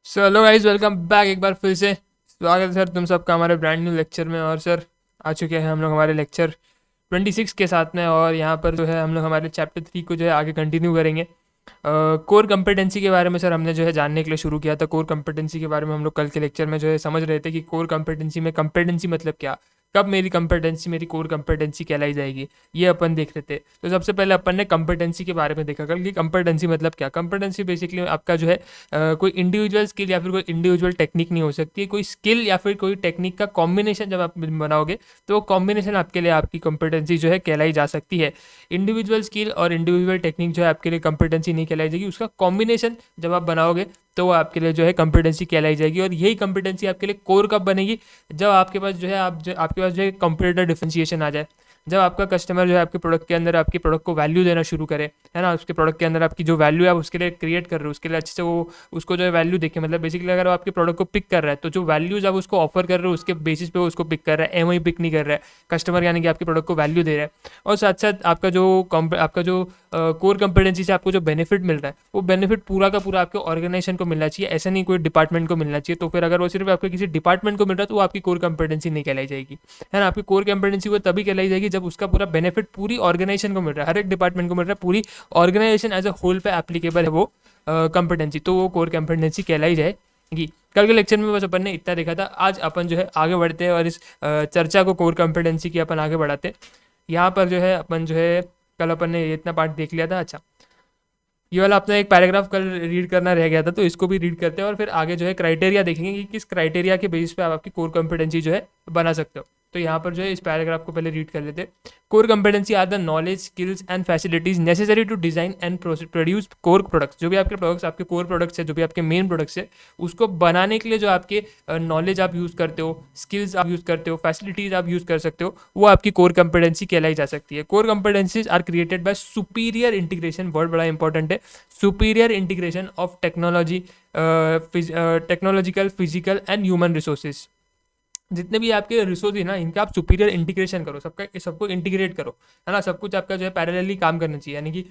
So hello guys, welcome back एक बार फिर से। स्वागत है सर तुम सबका हमारे ब्रांड न्यू लेक्चर में। और सर आ चुके हैं हम लोग हमारे लेक्चर 26 के साथ में। और यहाँ पर जो है हम लोग हमारे चैप्टर 3 को जो है आगे कंटिन्यू करेंगे। कोर कंपिटेंसी के बारे में सर हमने जो है जानने के लिए शुरू किया था। कोर कंपिटेंसी के बारे में हम लोग कल के लेक्चर में जो है समझ रहे थे कि कोर कंपिटेंसी में कंपिटेंसी मतलब क्या, कब मेरी कंपिटेंसी मेरी कोर कंपिटेंसी कहलाई जाएगी, ये अपन देख रहे थे। तो सबसे पहले अपन ने कंपिटेंसी के बारे में देखा कल कि कंपिटेंसी मतलब क्या। कंपिटेंसी बेसिकली आपका जो है कोई इंडिविजुअल स्किल या फिर कोई इंडिविजुअल टेक्निक नहीं हो सकती है। कोई स्किल या फिर कोई टेक्निक का कॉम्बिनेशन जब आप बनाओगे तो वो कॉम्बिनेशन आपके लिए आपकी कंपिटेंसी जो है कहलाई जा सकती है। इंडिविजुअल स्किल और इंडिविजुअल टेक्निक जो है आपके लिए कंपिटेंसी नहीं कहलाई जाएगी, उसका कॉम्बिनेशन जब आप बनाओगे तो वो आपके लिए जो है कंपिटेंसी कहलाई जाएगी। और यही कंपिटेंसी आपके लिए कोर कब बनेगी, जब आपके पास जो है आपके पास जो है कंप्यूटर डिफरेंशिएशन आ जाए। जब आपका कस्टमर जो है आपके प्रोडक्ट के अंदर आपके प्रोडक्ट को वैल्यू देना शुरू करे, है ना, उसके प्रोडक्ट के अंदर आपकी जो वैल्यू है आप उसके लिए क्रिएट कर रहे हो, उसके लिए अच्छे से वो उसको जो है वैल्यू देखे। मतलब बेसिकली अगर वो आपके प्रोडक्ट को पिक कर रहा है तो जो वैल्यूज आप उसको ऑफर कर रहे हो उसके बेसिस पे वो उसको पिक कर रहा है, एमओई पिक नहीं कर रहा है कस्टमर, यानी कि आपके प्रोडक्ट को वैल्यू दे रहा है। और साथ साथ आपका जो कोर कंपिटेंसी से आपको जो बेनिफिट मिल रहा है वो बेनिफिट पूरा का पूरा आपके ऑर्गेनाइजेशन को मिलना चाहिए, ऐसा नहीं कोई डिपार्टमेंट को मिलना चाहिए। तो फिर अगर वो सिर्फ आपके किसी डिपार्टमेंट को मिल रहा है तो वो आपकी कोर कंपिटेंसी नहीं कहलाई जाएगी, है ना। आपकी कोर कंपिटेंसी वो तभी कहलाई जाएगी जब उसका पूरा बेनिफिट पूरी ऑर्गेनाइजेशन को मिल रहा है, हर एक डिपार्टमेंट को मिल रहा है, पूरी ऑर्गेनाइजेशन एज अ होल पे एप्लीकेबल है वो कंपिटेंसी, तो वो कोर कंपिटेंसी कहलाई जाएगी। कल के लेक्चर में बस अपन ने इतना देखा था। आज अपन जो है आगे बढ़ते हैं और इस चर्चा को कोर कंपिटेंसी की अपन आगे बढ़ाते हैं। यहाँ पर जो है अपन जो है कल अपन ने इतना पार्ट देख लिया था। अच्छा, ये वाला अपना एक पैराग्राफ कल रीड करना रह गया था तो इसको भी रीड करते हैं और फिर आगे जो है क्राइटेरिया देखेंगे कि किस क्राइटेरिया के बेसिस पे आप आपकी कोर कंपिटेंसी जो है बना सकते हो। तो यहाँ पर जो है इस पैराग्राफ को पहले रीड कर लेते हैं। Core competency are the knowledge, skills and facilities necessary to design and produce core products. जो भी आपके प्रोडक्ट्स, आपके कोर प्रोडक्ट्स है, जो भी आपके मेन प्रोडक्ट्स है, उसको बनाने के लिए जो आपके नॉलेज आप यूज़ करते हो, स्किल्स आप यूज़ करते हो, फैसिलिटीज आप यूज़ कर सकते हो, वो आपकी कोर कंपिटेंसी कहलाई जा सकती है। Core competencies are created by superior integration, word बड़ा इंपॉर्टेंट है, superior integration of technology, technological, physical and human resources. जितने भी आपके रिसोर्स है ना, इनका आप सुपीरियर इंटीग्रेशन करो, सबको इंटीग्रेट करो, है ना। सब कुछ आपका जो है पैरेलली काम करना चाहिए, यानी कि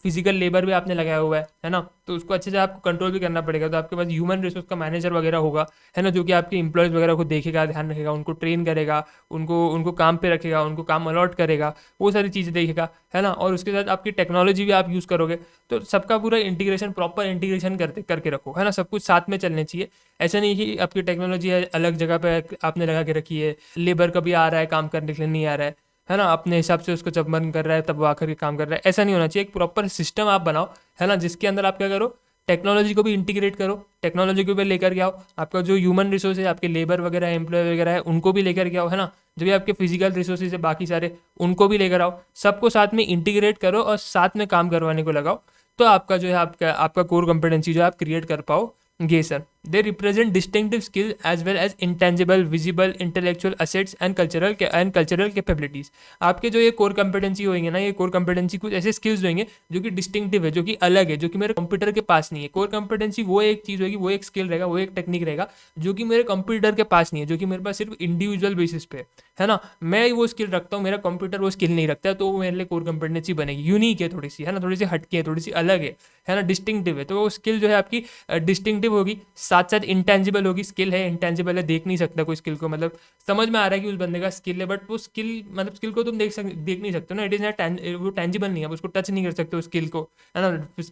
फिजिकल लेबर भी आपने लगाया हुआ है ना, तो उसको अच्छे से आपको कंट्रोल भी करना पड़ेगा। तो आपके पास ह्यूमन रिसोर्स का मैनेजर वगैरह होगा, है ना, जो कि आपके एम्प्लॉयज़ वगैरह को देखेगा, ध्यान रखेगा, उनको ट्रेन करेगा, उनको उनको काम पे रखेगा, उनको काम अलॉट करेगा, वो सारी चीज़ें देखेगा, है ना। और उसके साथ आपकी टेक्नोलॉजी भी आप यूज़ करोगे, तो सबका पूरा इंटीग्रेशन, प्रॉपर इंटीग्रेशन करके रखो, है ना। सब कुछ साथ में चलने चाहिए। ऐसा नहीं कि आपकी टेक्नोलॉजी है अलग जगह पे आपने लगा के रखी है, लेबर कभी आ रहा है काम करने के लिए नहीं आ रहा है ना, अपने हिसाब से उसको जब मन कर रहा है तब वो आकर के काम कर रहा है, ऐसा नहीं होना चाहिए। एक प्रॉपर सिस्टम आप बनाओ, है ना, जिसके अंदर आप क्या करो, टेक्नोलॉजी को भी इंटीग्रेट करो, टेक्नोलॉजी को भी लेकर के आओ, आपका जो ह्यूमन रिसोर्स है, आपके लेबर वगैरह है, एम्प्लॉय वगैरह है, उनको भी लेकर के आओ, है ना। जो भी आपके फिजिकल रिसोर्सेज है बाकी सारे, उनको भी लेकर आओ, सबको साथ में इंटीग्रेट करो और साथ में काम करवाने को लगाओ। तो आपका जो है आपका कोर कंपिटेंसी जो है आप क्रिएट कर पाओ गे sir. They represent distinctive skill as well as intangible, visible, intellectual assets and cultural capabilities. आपके जो ये कोर कंपिटेंसी होंगे ना, ये कोर कंपिटेंसी कुछ ऐसे स्किल्स होंगे जो कि डिस्टिंक्टिव है, जो कि अलग है, जो कि मेरे कंप्यूटर के पास नहीं है। कोर कंपिटेंसी वो एक चीज़ होगी, वो एक स्किल रहेगा, वो एक टेक्निक रहेगा जो कि मेरे कंप्यूटर के पास नहीं है, जो कि मेरे पास सिर्फ इंडिविजुअल बेसिस पे है ना। मैं वो स्किल रखता हूँ, मेरा कंप्यूटर वो स्किल नहीं रखता है, तो वो मेरे लिए कोर कंपिटेंसी बनेगी। यूनिक है थोड़ी सी, है ना, थोड़ी सी हटके है, थोड़ी सी अलग है ना, डिस्टिंक्टिव है। तो वो स्किल जो है आपकी डिस्टिंक्टिव होगी, साथ साथ इंटेंजिबल होगी। स्किल है, इंटेंजिबल है, देख नहीं सकता कोई स्किल को, मतलब समझ में आ रहा है कि उस बंदे का स्किल है, बट वो स्किल मतलब स्किल को तुम देख नहीं सकते ना, इट इज नॉट, वो टेंजिबल नहीं है, उसको टच नहीं कर सकते हो स्किल को, है ना।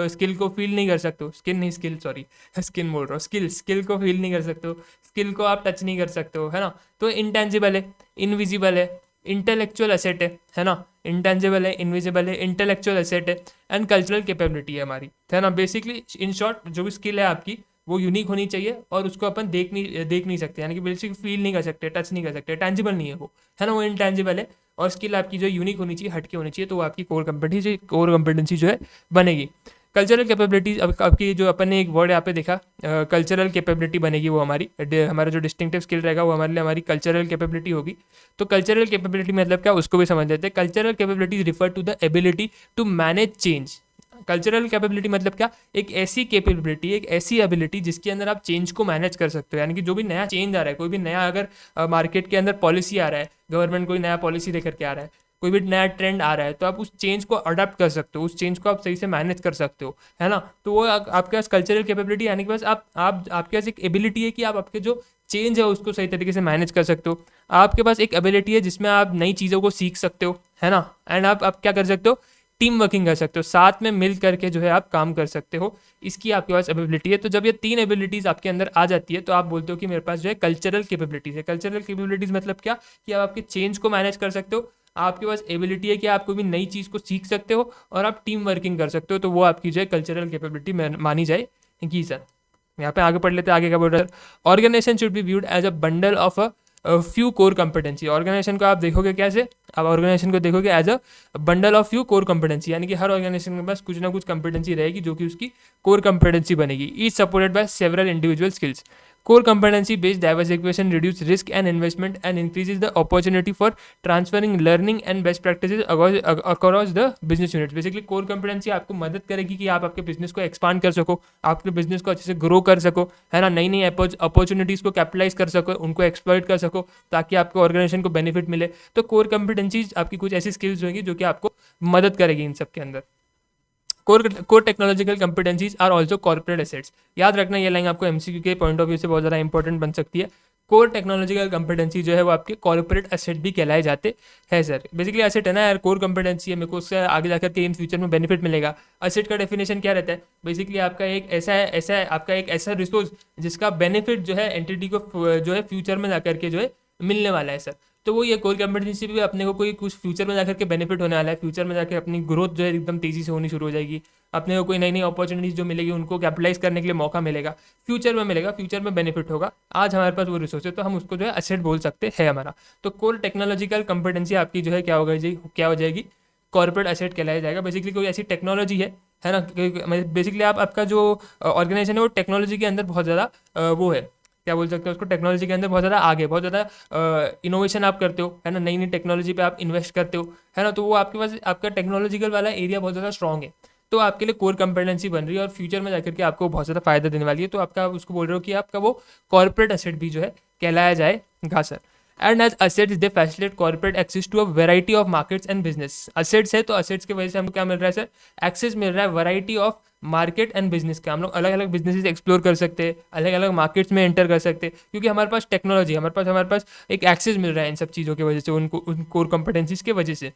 स्किल को फील नहीं कर सकते हो, स्किन नहीं, स्किल सॉरी, स्किन बोल रहा हूँ, स्किल को फील नहीं कर सकते हो, स्किल को आप टच नहीं कर सकते हो, है ना। तो इंटेंजिबल है, इनविजिबल है, इंटेलेक्चुअल एसेट है ना, इंटेंजिबल है, इनविजिबल है, इंटेलेक्चुअल एसेट है, एंड कल्चरल कैपेबिलिटी है हमारी, है ना। बेसिकली इन शॉर्ट जो भी स्किल है आपकी वो यूनिक होनी चाहिए और उसको अपन देख नहीं सकते, यानी कि बेसिक फील नहीं कर सकते, टच नहीं कर सकते, टेंजिबल नहीं है वो, है ना, वो इंटेंजिबल है। और स्किल आपकी जो यूनिक होनी चाहिए, हटके होनी चाहिए, तो वो आपकी कोर कंपिटेंसी जो है बनेगी। कल्चरल कैपेबिलिटीज, अब आपकी जो अपन ने एक वर्ड यहाँ पे देखा, कल्चरल कैपेबिलिटी बनेगी, वो हमारा जो डिस्टिंक्टिव स्किल रहेगा वो हमारे लिए हमारी कल्चरल कैपेबिलिटी होगी। तो कल्चरल कैपेबिलिटी मतलब क्या, उसको भी समझ लेते हैं। Cultural capabilities refer to the ability to manage change. Cultural capability मतलब क्या, एक ऐसी कैपेबिलिटी, एक ऐसी एबिलिटी जिसके अंदर आप चेंज को मैनेज कर सकते हो, यानी कि जो भी नया चेंज आ रहा है, कोई भी नया अगर मार्केट के अंदर पॉलिसी आ रहा है, गवर्नमेंट कोई नया पॉलिसी लेकर के आ रहा है, कोई भी नया ट्रेंड आ रहा है तो आप उस चेंज को अडॉप्ट कर सकते हो, उस चेंज को आप सही से मैनेज कर सकते हो, है ना। तो वो आपके पास कल्चरल कैपेबिलिटी यानी कि बस आप आपके पास एक एबिलिटी है कि आप आपके जो चेंज है उसको सही तरीके से मैनेज कर सकते हो। आपके पास एक एबिलिटी है जिसमें आप नई चीज़ों को सीख सकते हो, है ना। एंड आप क्या कर सकते हो, टीम वर्किंग कर सकते हो, साथ में मिल करके जो है आप काम कर सकते हो, इसकी आपके पास एबिलिटी है। तो जब ये 3 एबिलिटीज़ आपके अंदर आ जाती है तो आप बोलते हो कि मेरे पास जो है कल्चरल कैपेबिलिटीज़ है। कल्चरल कैपेबिलिटीज़ मतलब क्या, कि आप आपके चेंज को मैनेज कर सकते हो, आपके पास एबिलिटी है कि आप कोई भी नई चीज़ को सीख सकते हो, और आप टीम वर्किंग कर सकते हो। तो वो आपकी जो है कल्चरल कैपेबिलिटी मानी जाएगी सर। यहाँ पे आगे पढ़ लेते हैं, आगे क्या बोल रहा है, organisation should be viewed as a bundle of a few core competency. Organisation को आप देखोगे कैसे, आप ऑर्गेनाइजेशन को देखोगे as a bundle of few core competency, यानी कि हर ऑर्गेनाइजेशन के पास कुछ ना कुछ कंपिटेंसी रहेगी जो कि उसकी कोर कंपिटेंसी बनेगी। Each supported by several individual skills. Core competency based diversification reduce risk and investment and increases the opportunity for transferring learning and best practices across the business units. Basically core competency आपको मदद करेगी कि आप आपके business को expand कर सको, आपके बिजनेस को अच्छे से ग्रो कर सको, है ना, नई नई अपॉर्चुनिटीज़ को कैपिटलाइज कर सको, उनको एक्सप्लॉइट कर सको ताकि आपके ऑर्गेनाइजेशन को बेनिफिट मिले। तो कोर कंपिटेंसीज आपकी कुछ ऐसी स्किल्स होंगी जो कि आपको मदद करेगी इन सब के अंदर। Core technological competencies are also corporate assets. याद रखना ये लाइन आपको एमसीक्यू के पॉइंट ऑफ व्यू से बहुत ज़्यादा इंपॉर्टेंट बन सकती है। कोर टेक्नोलॉजिकल कंपिटेंसी जो है वो आपके कॉर्पोरेट एसेट भी कहलाए जाते हैं सर। बेसिकली एसेट है ना यार, कोर कंपिटेंसी है, मेरे को उससे आगे जाकर के इन फ्यूचर में बेनिफिट मिलेगा। एसेट का डेफिनेशन क्या रहता है, बेसिकली आपका एक आपका एक ऐसा रिसोर्स जिसका बेनिफिट जो है एंटिटी को जो है फ्यूचर में जाकर के जो है मिलने वाला है सर। तो वो ये कोर कंपिटेंसी भी अपने को कोई कुछ फ्यूचर में जाकर के बेनिफिट होने वाला है, फ्यूचर में जाकर अपनी ग्रोथ जो है एकदम तेज़ी से होनी शुरू हो जाएगी, अपने को कोई नई नई अपॉर्चुनिटीज जो मिलेगी उनको कैपिटलाइज करने के लिए मौका मिलेगा, फ्यूचर में मिलेगा, फ्यूचर में बेनिफिट होगा। आज हमारे पास वो रिसोर्स है तो हम उसको जो है एसेट बोल सकते हैं हमारा। तो कोर टेक्नोलॉजिकल कंपिटेंसी आपकी जो है क्या हो जाएगी, कॉर्पोरेट एसेट कहलाया जाएगा। बेसिकली कोई ऐसी टेक्नोलॉजी है ना, बेसिकली आपका जो ऑर्गेनाइजेशन है वो टेक्नोलॉजी के अंदर बहुत ज़्यादा वो है, क्या बोल सकते हो उसको, टेक्नोलॉजी के अंदर बहुत ज़्यादा आगे, बहुत ज़्यादा इनोवेशन आप करते हो, है ना, नई नई टेक्नोलॉजी पे आप इन्वेस्ट करते हो, है ना। तो वो आपके पास आपका टेक्नोलॉजिकल वाला एरिया बहुत ज़्यादा स्ट्रॉन्ग है, तो आपके लिए कोर कंपिटेंसी बन रही है और फ्यूचर में जाकर के आपको बहुत ज़्यादा फायदा देने वाली है। तो आपका उसको बोल रहे हो कि आपका वो कॉर्पोरेट एसेट भी जो है कहलाया जाएगा sir. And as assets they facilitate corporate access to a variety of markets and business. Assets है तो असेट्स की वजह से हमको क्या मिल रहा है सर, एक्सेस मिल रहा है variety of market and business का। हम लोग अलग अलग बिजनेसेस एक्सप्लोर कर सकते हैं, अलग अलग मार्केट्स में एंटर कर सकते हैं, क्योंकि हमारे पास टेक्नोलॉजी, हमारे पास एक एक्सेस मिल रहा है इन सब चीज़ों की वजह से, उन कोर कॉम्पिटेंसीज की वजह से।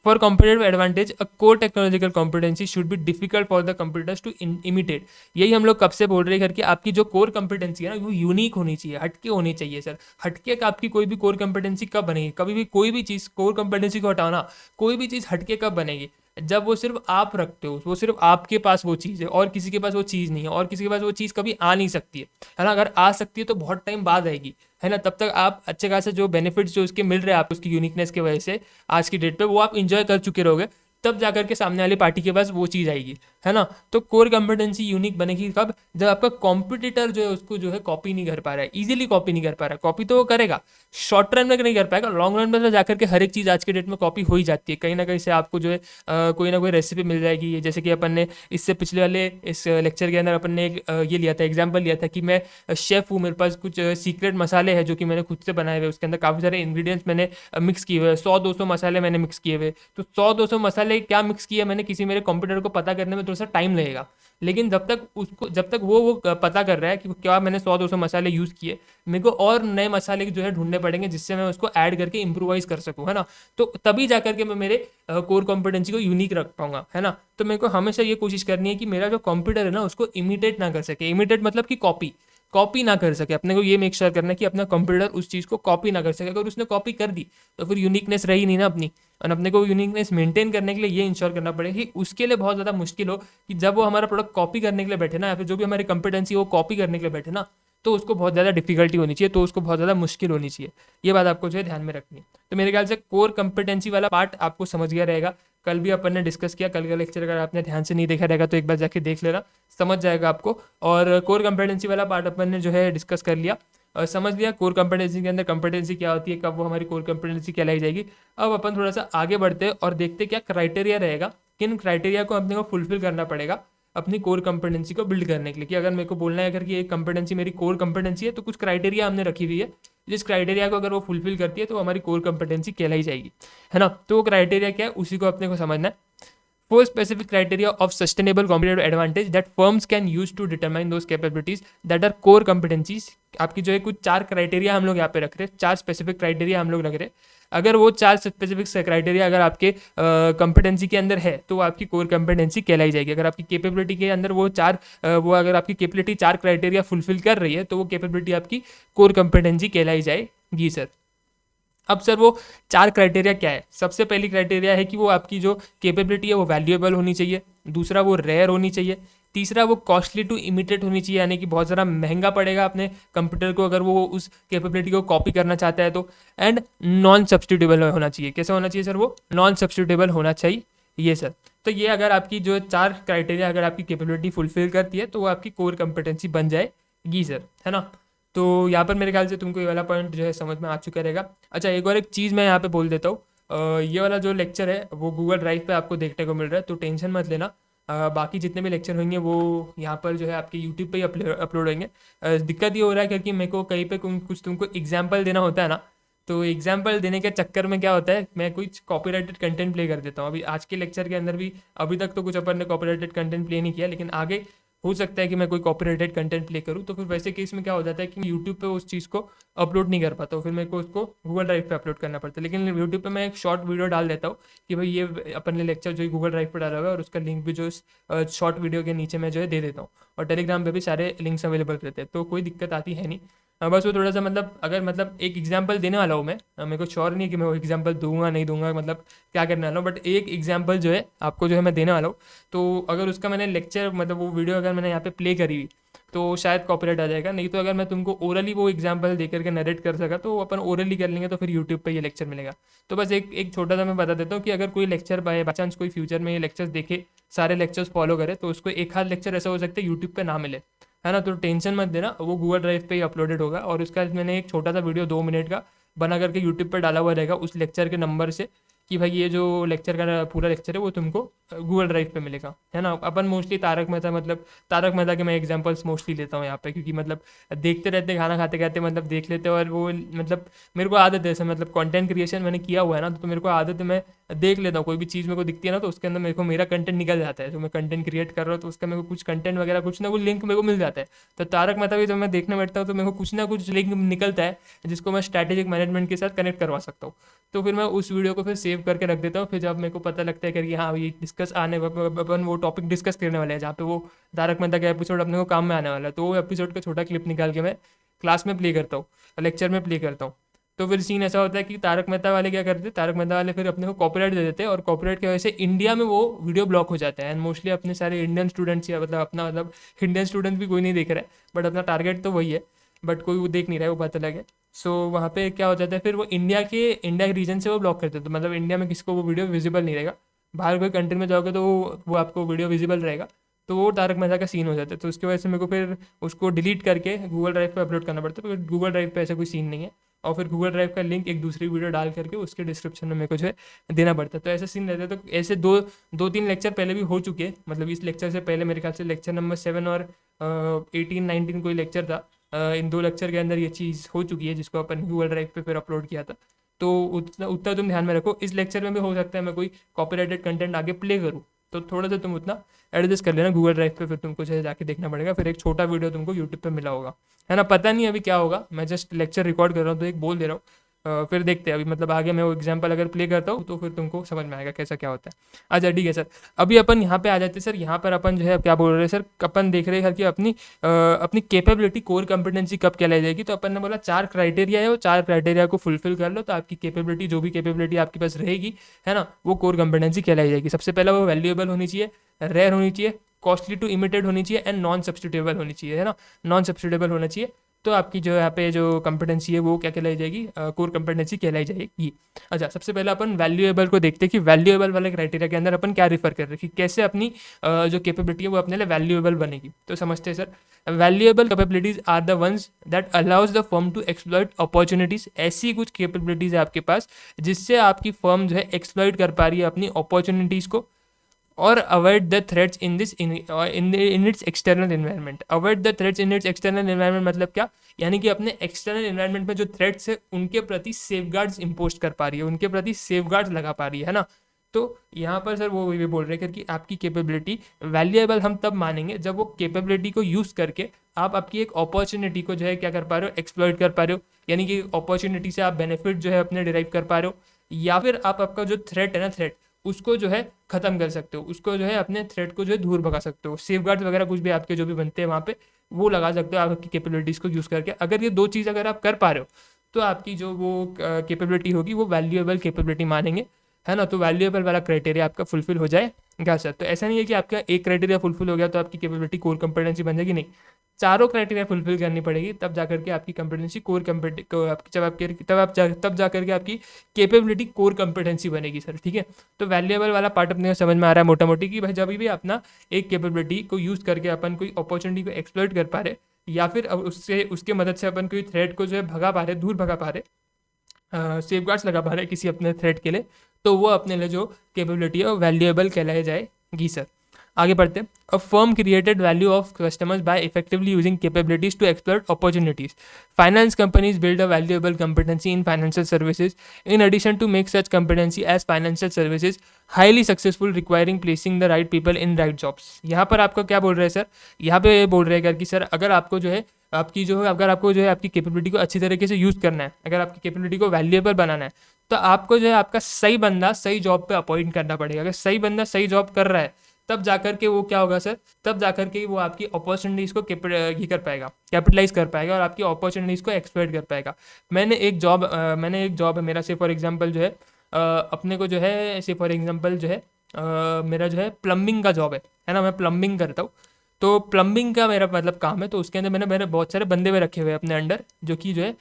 For competitive advantage a core technological competency should be difficult for the computers to imitate. यही हम लोग कब से बोल रहे हैं करके, आपकी जो कोर कॉम्पिटेंसी है ना वो यूनिक होनी चाहिए, हटके होनी चाहिए सर। हटके का आपकी कोई भी कोर कॉम्पिटेंसी कब बनेगी, कभी भी कोई भी चीज़ कोर कॉम्पिटेंसी को हटाना, कोई भी चीज़ हटके कब बनेगी, जब वो सिर्फ आप रखते हो, वो सिर्फ आपके पास वो चीज़ है और किसी के पास वो चीज़ नहीं है, और किसी के पास वो चीज़ कभी आ नहीं सकती है ना। अगर आ सकती है तो बहुत टाइम बाद आएगी, है ना। तब तक आप अच्छे खासे जो बेनिफिट्स जो उसके मिल रहे हैं आप उसकी यूनिकनेस की वजह से आज की डेट पे, वो आप इंजॉय कर चुके रहोगे, तब जाकर के सामने वाली पार्टी के पास वो चीज़ आएगी, है ना। तो कोर कॉम्पिटेंसी यूनिक बनेगी कब, जब आपका कॉम्पिटिटर जो है उसको जो है कॉपी नहीं कर पा रहा है, इजीली कॉपी नहीं कर पा रहा है। कॉपी तो वो करेगा, शॉर्ट रन में नहीं कर पाएगा, लॉन्ग रन में तो जाकर के हर एक चीज़ आज के डेट में कॉपी हो ही जाती है। कहीं ना कहीं से आपको जो है कोई ना कोई रेसिपी मिल जाएगी। जैसे कि अपन ने इससे पिछले वाले इस लेक्चर के अंदर अपन ने एक ये लिया था, एग्जाम्पल लिया था कि मैं शेफ़ हूँ, मेरे पास कुछ सीक्रेट मसाले हैं जो कि मैंने खुद से बनाए हुए, उसके अंदर काफ़ी सारे इंग्रेडिएंट्स मैंने मिक्स किए हुए, 100-200 मसाले मैंने मिक्स किए हुए। तो 100-200 मसाले क्या मिक्स किए मैंने, किसी मेरे कंप्यूटर को पता करने में थोड़ा सा टाइम लगेगा, लेकिन जब तक वो पता कर रहा है कि क्या मैंने 100-200 मसाले यूज़ किए, मेरे को और नए मसाले जो है ढूंढने पड़ेंगे जिससे मैं उसको ऐड करके इम्प्रोवाइज कर सकूँ, है ना। तो तभी जाकर के मैं मेरे कोर कॉम्पिटेंसी को यूनिक रख पाऊंगा, है ना। तो मेरे को हमेशा ये कोशिश करनी है कि मेरा जो कंप्यूटर है ना उसको इमिटेट ना कर सके। इमिटेट मतलब कि कॉपी ना कर सके। अपने को ये मेक श्योर करना है कि अपना कंप्यूटर उस चीज़ को कॉपी ना कर सके। अगर उसने कॉपी कर दी तो फिर यूनिकनेस रही नहीं ना अपनी, और अपने को यूनिकनेस मेंटेन करने के लिए ये इंश्योर करना पड़ेगा कि उसके लिए बहुत ज़्यादा मुश्किल हो कि जब वो हमारा प्रोडक्ट कॉपी करने के लिए बैठे ना, या फिर जो भी हमारी कंपिटेंसी वो कॉपी करने के लिए बैठे ना, तो उसको बहुत ज़्यादा डिफिकल्टी होनी चाहिए, तो उसको बहुत ज़्यादा मुश्किल होनी चाहिए। ये बात आपको जो है ध्यान में रखनी है। तो मेरे ख्याल से कोर कंपिटेंसी वाला पार्ट आपको समझ गया रहेगा। कल भी अपन ने डिस्कस किया, कल का लेक्चर अगर आपने ध्यान से नहीं देखा रहेगा तो एक बार जाके देख लेना, समझ जाएगा आपको। और कोर कंपिटेंसी वाला पार्ट अपन ने जो है डिस्कस कर लिया और समझ लिया कोर कंपिटेंसी के अंदर कंपिटेंसी क्या होती है, कब वो हमारी कोर कंपिटेंसी कहलाई जाएगी। अब अपन थोड़ा सा आगे बढ़ते हैं और देखते क्या क्राइटेरिया रहेगा, किन क्राइटेरिया को अपने को फुलफिल करना पड़ेगा अपनी कोर कंपिटेंसी को बिल्ड करने के लिए, कि अगर मेरे को बोलना है अगर कि एक कंपिटेंसी मेरी कोर कंपिटेंसी है तो कुछ क्राइटेरिया हमने रखी हुई है, जिस क्राइटेरिया को अगर वो फुलफिल करती है तो हमारी कोर कंपिटेंसी कहलाई जाएगी, है ना। तो वो क्राइटेरिया क्या है उसी को अपने को समझना है। 4 specific criteria of sustainable competitive advantage that firms can use to determine those capabilities that are core competencies। आपकी जो है कुछ 4 क्राइटेरिया हम लोग यहाँ पे रख रहे हैं, 4 स्पेसिफिक क्राइटेरिया हम लोग रख रहे हैं। अगर वो 4 स्पेसिफिक क्राइटेरिया अगर आपके कंपिटेंसी के अंदर है तो वो आपकी कोर कंपिटेंसी कहलाई जाएगी। अगर आपकी कैपेबिलिटी के अंदर वो अगर आपकी कैपेबिलिटी 4 क्राइटेरिया फुलफिल कर रही है तो वो कैपेबिलिटी आपकी कोर कंपिटेंसी कहलाई जाएगी सर। अब सर वो 4 क्राइटेरिया क्या है? सबसे पहली क्राइटेरिया है कि वो आपकी जो कैपेबिलिटी है वो वैल्यूएबल होनी चाहिए, दूसरा वो रेयर होनी चाहिए, तीसरा वो कॉस्टली टू इमिटेट होनी चाहिए, यानी कि बहुत ज़्यादा महंगा पड़ेगा अपने कंप्यूटर को अगर वो उस कैपेबिलिटी को कॉपी करना चाहता है तो, एंड नॉन सब्स्टिट्यूटेबल होना चाहिए। कैसे होना चाहिए सर? वो नॉन सब्स्टिट्यूटेबल होना चाहिए ये सर। तो ये अगर आपकी जो 4 क्राइटेरिया अगर आपकी कैपेबिलिटी फुलफिल करती है तो वो आपकी कोर कंपिटेंसी बन जाएगी सर, है ना। तो यहाँ पर मेरे ख्याल से तुमको ये वाला पॉइंट जो है समझ में आ चुका रहेगा। अच्छा, एक चीज़ मैं यहाँ पे बोल देता हूँ, ये वाला जो लेक्चर है वो गूगल ड्राइव पे आपको देखने को मिल रहा है, तो टेंशन मत लेना। बाकी जितने भी लेक्चर होंगे वो यहाँ पर जो है आपके यूट्यूब पे ही अपलोड होंगे। दिक्कत ये हो रहा है क्योंकि मेरे को कहीं पे कुछ तुमको एग्जाम्पल देना होता है ना, तो एग्जाम्पल देने के चक्कर में क्या होता है मैं कुछ कॉपीराइटेड कंटेंट प्ले कर देता हूँ। अभी आज के लेक्चर के अंदर भी अभी तक तो कुछ अपन ने कॉपीराइटेड कंटेंट प्ले नहीं किया, लेकिन आगे हो सकता है कि मैं कोई कॉपीराइटेड कंटेंट प्ले करूँ, तो फिर वैसे केस में क्या हो जाता है कि यूट्यूब पे उस चीज़ को अपलोड नहीं कर पाता हूँ, फिर मेरे को उसको गूगल ड्राइव पे अपलोड करना पड़ता है। लेकिन यूट्यूब पे मैं एक शॉर्ट वीडियो डाल देता हूँ कि भाई ये अपन ने लेक्चर जो गूगल ड्राइव पर डाला हुआ है, और उसका लिंक भी जो इस शॉर्ट वीडियो के नीचे मैं जो है दे देता हूँ। और टेलीग्राम पे भी सारे लिंक्स अवेलेबल रहते हैं, तो कोई दिक्कत आती है नहीं। बस वो थोड़ा सा अगर एक एग्जाम्पल देने वाला हूँ मैं, मेरे को श्योर नहीं है कि मैं वो एग्जाम्पल दूंगा नहीं दूंगा, क्या करने वाला हूँ, बट एक एग्जाम्पल जो है आपको जो है मैं देने वाला हूँ। तो अगर उसका मैंने लेक्चर वो वीडियो अगर मैंने यहाँ पे प्ले करी हुई तो शायद कॉपीराइट आ जाएगा। नहीं तो अगर मैं तुमको ओरली वो एग्जाम्पल दे करके नरेट कर सका तो अपन ओरली कर लेंगे, तो फिर यूट्यूब पे ये लेक्चर मिलेगा। तो बस एक छोटा सा मैं बता देता हूँ कि अगर कोई लेक्चर बाय चांस कोई फ्यूचर में ये लेक्चर्स देखे, सारे लेक्चर्स फॉलो करे, तो उसको एक हाथ लेक्चर ऐसा हो सकता है यूट्यूब पे ना मिले, है ना। तो टेंशन मत देना, वो गूगल ड्राइव पे ही अपलोडेड होगा, और उसका मैंने एक छोटा सा वीडियो 2 मिनट का बना करके यूट्यूब पर डाला हुआ रहेगा उस लेक्चर के नंबर से, कि भाई ये जो लेक्चर का पूरा लेक्चर है वो तुमको गूगल ड्राइव पे मिलेगा, है ना। अपन मोस्टली तारक मेहता के मैं एग्जांपल्स मोस्टली लेता हूँ यहाँ पे, क्योंकि देखते रहते खाना खाते खाते देख लेते, और वो मेरे को आदत है ऐसे, कंटेंट क्रिएशन मैंने किया हुआ है ना, तो मेरे को आदत है मैं देख लेता हूँ कोई भी चीज़ मेरे को दिखती है ना, तो उसके अंदर मेरे को मेरा कंटेंट निकल जाता है। तो मैं कंटेंट क्रिएट कर रहा हूँ तो उसका मेरे को कुछ कंटेंट वगैरह कुछ ना कुछ लिंक मेरे को मिल जाता है। तो तारक मेहता भी जब मैं देखने बैठता हूँ तो मेरे को कुछ ना कुछ लिंक निकलता है जिसको मैं स्ट्रैटेजिक मैनेजमेंट के साथ कनेक्ट करवा सकता हूँ। तो फिर मैं उस वीडियो को फिर सेव करके रख देता हूँ। फिर जब मेरे को पता लगता है कि हाँ ये डिस्कस आने अपन वो टॉपिक डिस्कस करने वाले हैं जहाँ पे वो तारक मेहता का एपिसोड अपने को काम में आने वाला है, तो वो एपिसोड का छोटा क्लिप निकाल के मैं क्लास में प्ले करता हूँ, लेक्चर में प्ले करता हूँ। तो फिर सीन ऐसा होता है कि तारक मेहता वाले क्या करते हैं, तारक मेहता वाले फिर अपने को कॉपीराइट दे देते हैं, और कॉपीराइट की वजह से इंडिया में वो वीडियो ब्लॉक हो जाता है। एंड मोस्टली अपने सारे इंडियन स्टूडेंट्स या इंडियन स्टूडेंट्स भी कोई नहीं देख रहा है, बट अपना टारगेट तो वही है, बट कोई वो देख नहीं रहा है, वो बात अलग है। सो वहाँ पे क्या हो जाता है, फिर वो इंडिया के रीजन से वो ब्लॉक करते हैं, तो इंडिया में किसी को वो वीडियो विजिबल नहीं रहेगा। बाहर कोई कंट्री में जाओगे तो वो आपको वीडियो विजिबल रहेगा, तो वो तारक मेहता का सीन हो जाता है। तो उसकी वजह से मेरे को फिर उसको डिलीट करके गूगल ड्राइव पे अपलोड करना पड़ता है, क्योंकि गूगल ड्राइव पे ऐसा कोई सीन नहीं है। और फिर गूगल ड्राइव का लिंक एक दूसरी वीडियो डाल करके उसके डिस्क्रिप्शन में मेरे को जो है देना पड़ता है। तो ऐसे सीन रहता है। तो ऐसे दो तीन लेक्चर पहले भी हो चुके हैं, इस लेक्चर से पहले मेरे ख्याल से लेक्चर नंबर 7 और 18-19 कोई लेक्चर था। इन 2 लेक्चर के अंदर ये चीज़ हो चुकी है जिसको अपन गूगल ड्राइव पे फिर अपलोड किया था। तो उतना तुम ध्यान में रखो। इस लेक्चर में भी हो सकता है मैं कोई कॉपीराइटेड कंटेंट आगे प्ले करूँ, तो थोड़ा सा तुम उतना एडजस्ट कर लेना गूगल ड्राइव पे, फिर तुमको जो है जाके देखना पड़ेगा। फिर एक छोटा वीडियो तुमको यूट्यूब पे मिला होगा, है ना। पता नहीं अभी क्या होगा, मैं जस्ट लेक्चर रिकॉर्ड कर रहा हूँ तो एक बोल दे रहा हूँ। फिर देखते हैं अभी आगे मैं वो एग्जांपल अगर प्ले करता हूँ तो फिर तुमको समझ में आएगा कैसा क्या होता है। अच्छा ठीक है सर, अभी अपन यहाँ पे आ जाते हैं सर। यहाँ पर अपन जो है क्या बोल रहे हैं सर, अपन देख रहे हैं कि अपनी कैपेबिलिटी कोर कंपिटेंसी कब कहलाई जाएगी। तो अपन ने बोला 4 क्राइटेरिया है, वो 4 क्राइटेरिया को फुलफिल कर लो तो आपकी कैपेबिलिटी, जो भी कैपेबिलिटी आपके पास रहेगी, है ना, वो कोर कंपिटेंसी कहलाई जाएगी। सबसे पहला वो वैल्यूएबल होनी चाहिए, रेयर होनी चाहिए, कॉस्टली टू इमिटेड होनी चाहिए, एंड नॉन सब्स्टिट्यूटेबल होनी चाहिए, है ना। नॉन सब्स्टिट्यूटेबल होना चाहिए, तो आपकी जो यहाँ पे जो कंपिटेंसी है वो क्या कहलाई जाएगी, कोर कंपिटेंसी कहलाई जाएगी। अच्छा, सबसे पहले अपन वैल्यूएबल को देखते हैं कि वैल्यूएबल वाले क्राइटेरिया के अंदर अपन क्या रिफर कर रहे हैं, कि कैसे अपनी जो कैपेबिलिटी है वो अपने लिए वैल्यूएबल बनेगी। तो समझते हैं sir, valuable capabilities are the ones that allows the firm to exploit opportunities. ऐसी कुछ कैपेबिलिटीज है आपके पास जिससे आपकी फर्म जो है एक्सप्लॉइट कर पा रही है अपनी अपॉर्चुनिटीज़ को, और avoid the threats in this in its external environment. Avoid the threats in its external environment मतलब क्या, यानी कि अपने एक्सटर्नल इन्वायरमेंट में जो थ्रेट्स है उनके प्रति सेफगार्ड्स इम्पोज कर पा रही है, उनके प्रति सेफगार्ड्स लगा पा रही है ना। तो यहाँ पर सर वो ये बोल रहे हैं कि आपकी कैपेबिलिटी वैल्यूएबल हम तब मानेंगे जब वो कैपेबिलिटी को यूज़ करके आप आपकी एक अपॉर्चुनिटी को जो है क्या कर पा रहे हो, एक्सप्लॉइट कर पा रहे हो, यानी कि अपॉर्चुनिटी से आप बेनिफिट जो है अपने डिराइव कर पा रहे हो, या फिर आप आपका जो थ्रेट है ना, थ्रेट उसको जो है खत्म कर सकते हो, उसको जो है अपने थ्रेट को जो है दूर भगा सकते हो, सेफगार्ड वगैरह कुछ भी आपके जो भी बनते हैं वहाँ पे वो लगा सकते हो आपकी कैपेबिलिटीज़ को यूज़ करके। अगर ये दो चीज़ अगर आप कर पा रहे हो तो आपकी जो वो कैपेबिलिटी होगी वो वैल्यूएबल कैपेबिलिटी मानेंगे, है ना। तो वैल्यूएबल वाला क्राइटेरिया आपका फुलफिल हो जाएगा सर। तो ऐसा नहीं है कि आपका एक क्राइटेरिया फुलफिल हो गया तो आपकी कैपेबिलिटी कोर कंपिटेंसी बन जाएगी, नहीं, चारों क्राइटेरिया फुलफिल करनी पड़ेगी तब जाकर के आपकी कंपिटेंसी कोर तब जाकर के आपकी कैपेबिलिटी कोर कंपिटेंसी बनेगी सर, ठीक है। तो वैल्यूएबल वाला पार्ट अपने को समझ में आ रहा है मोटा मोटी कि भाई जब भी अपना एक कैपेबिलिटी को यूज़ करके अपन कोई अपॉर्चुनिटी को एक्सप्लॉइट कर पा रहे, या फिर अब उससे उसके मदद से अपन कोई थ्रेट को जो है भगा पा रहे, दूर भगा पा रहे, सेफगार्ड्स लगा पा रहे किसी अपने थ्रेट के लिए, तो वो अपने लिए जो कैपेबिलिटी है वो वैल्यूएबल कहलाई जाएगी सर। आगे बढ़ते हैं। A firm created value of customers by effectively using capabilities to exploit opportunities. Finance companies build a valuable competency in financial services in addition to make such competency as financial services highly successful requiring placing the right people in right jobs। यहाँ पर आपको क्या बोल रहे हैं sir, यहाँ पे बोल रहे हैं कि सर अगर आपको जो है अगर आपको जो है आपकी कैपेबिलिटी को अच्छी तरीके से यूज़ करना है, अगर आपकी कैपेबिलिटी को वैल्यूएबल बनाना है, तो आपको जो है आपका सही बंदा सही जॉब पे अपॉइंट करना पड़ेगा। अगर सही बंदा सही जॉब कर रहा है तब जाकर के वो क्या होगा सर, तब जाकर के वो आपकी अपॉर्चुनिटीज़ को ये कर पाएगा, कैपिटलाइज कर पाएगा और आपकी अपॉर्चुनिटीज़ को एक्सप्लॉइट कर पाएगा। मैंने एक जॉब है मेरा, से फॉर एग्जांपल जो है अपने को जो है से फॉर एग्जांपल जो है मेरा जो है प्लम्बिंग का जॉब है ना, मैं प्लम्बिंग करता हूँ। तो प्लम्बिंग का मेरा मतलब काम है, तो उसके अंदर मैंने मेरे बहुत सारे बंदे हुए रखे हुए अपने अंडर जो कि जो है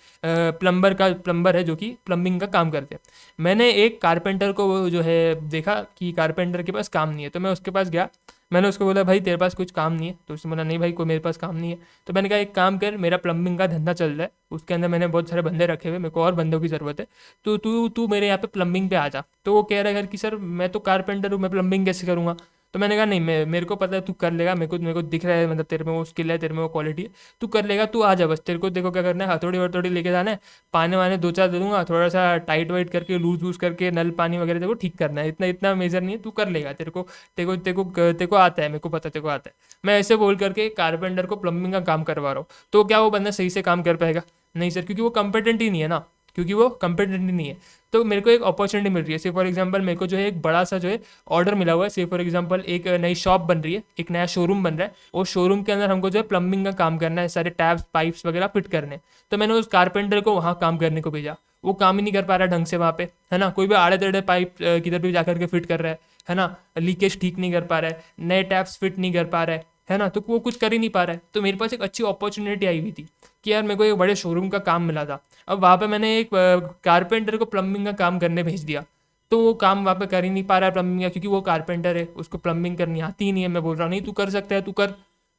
प्लम्बर है जो कि प्लम्बिंग का काम करते हैं। मैंने एक कारपेंटर को वो जो है देखा कि कारपेंटर के पास काम नहीं है, तो मैं उसके पास गया, मैंने उसको बोला भाई तेरे पास कुछ काम नहीं है, तो उसने बोला नहीं भाई कोई मेरे पास काम नहीं है। तो मैंने कहा एक काम कर, मेरा प्लम्बिंग का धंधा चल रहा है, उसके अंदर मैंने बहुत सारे बंदे रखे हुए, मेरे को और बंदों की ज़रूरत है, तो तू तू मेरे यहाँ पे प्लम्बिंग पे आ जा। तो वो कह रहा है कि सर मैं तो कारपेंटर हूँ, मैं प्लम्बिंग कैसे करूँगा। तो मैंने कहा नहीं, मेरे को पता है तू कर लेगा, मेरे को दिख रहा है, मतलब तेरे में वो स्किल है, तेरे में वो क्वालिटी है, तू कर लेगा, तू आ जा बस। तेरे को देखो क्या करना है, हथौड़ी वथौड़ी लेके जाना है, पानी वाने दो चार दे दूंगा, थोड़ा सा टाइट वाइट करके लूज वूज करके नल पानी वगैरह तेरे को ठीक करना है, इतना इतना मेजर नहीं है, तू कर लेगा, तेरे को आता है, मेरे को पता तेरे को आता है। मैं ऐसे बोल करके कारपेंटर को प्लम्बिंग का काम करवा रहा हूँ, तो क्या वो बंदा सही से काम कर पाएगा? नहीं सर, क्योंकि वो कंपिटेंट ही नहीं है ना, क्योंकि वो कंपिटेंट ही नहीं है। तो मेरे को एक अपॉर्चुनिटी मिल रही है, से फॉर एग्जांपल मेरे को जो है एक बड़ा सा जो है ऑर्डर मिला हुआ है, से फॉर एग्जांपल एक नई शॉप बन रही है, एक नया शोरूम बन रहा है, और शोरूम के अंदर हमको जो है प्लम्बिंग का काम करना है, सारे टैप्स पाइप्स वगैरह फिट करने हैं। तो मैंने उस कारपेंटर को वहाँ काम करने को भेजा, वो काम ही नहीं कर पा रहा ढंग से वहाँ पे, है ना। कोई भी आड़े टेढ़े पाइप किधर भी जाकर के फिट कर रहा है ना, लीकेज ठीक नहीं कर पा रहा है, नए टैप्स फिट नहीं कर पा रहा है ना, तो वो कुछ कर ही नहीं पा रहा है। तो मेरे पास एक अच्छी अपॉर्चुनिटी आई हुई थी कि यार मेरे को एक बड़े शोरूम का काम मिला था। अब वहाँ पे मैंने एक कारपेंटर को प्लम्बिंग का काम करने भेज दिया, तो वो काम वहाँ पे कर ही नहीं पा रहा है प्लम्बिंग का, क्योंकि वो कारपेंटर है, उसको प्लम्बिंग करनी आती ही नहीं है। मैं बोल रहा हूँ नहीं तू कर सकता है, तू कर,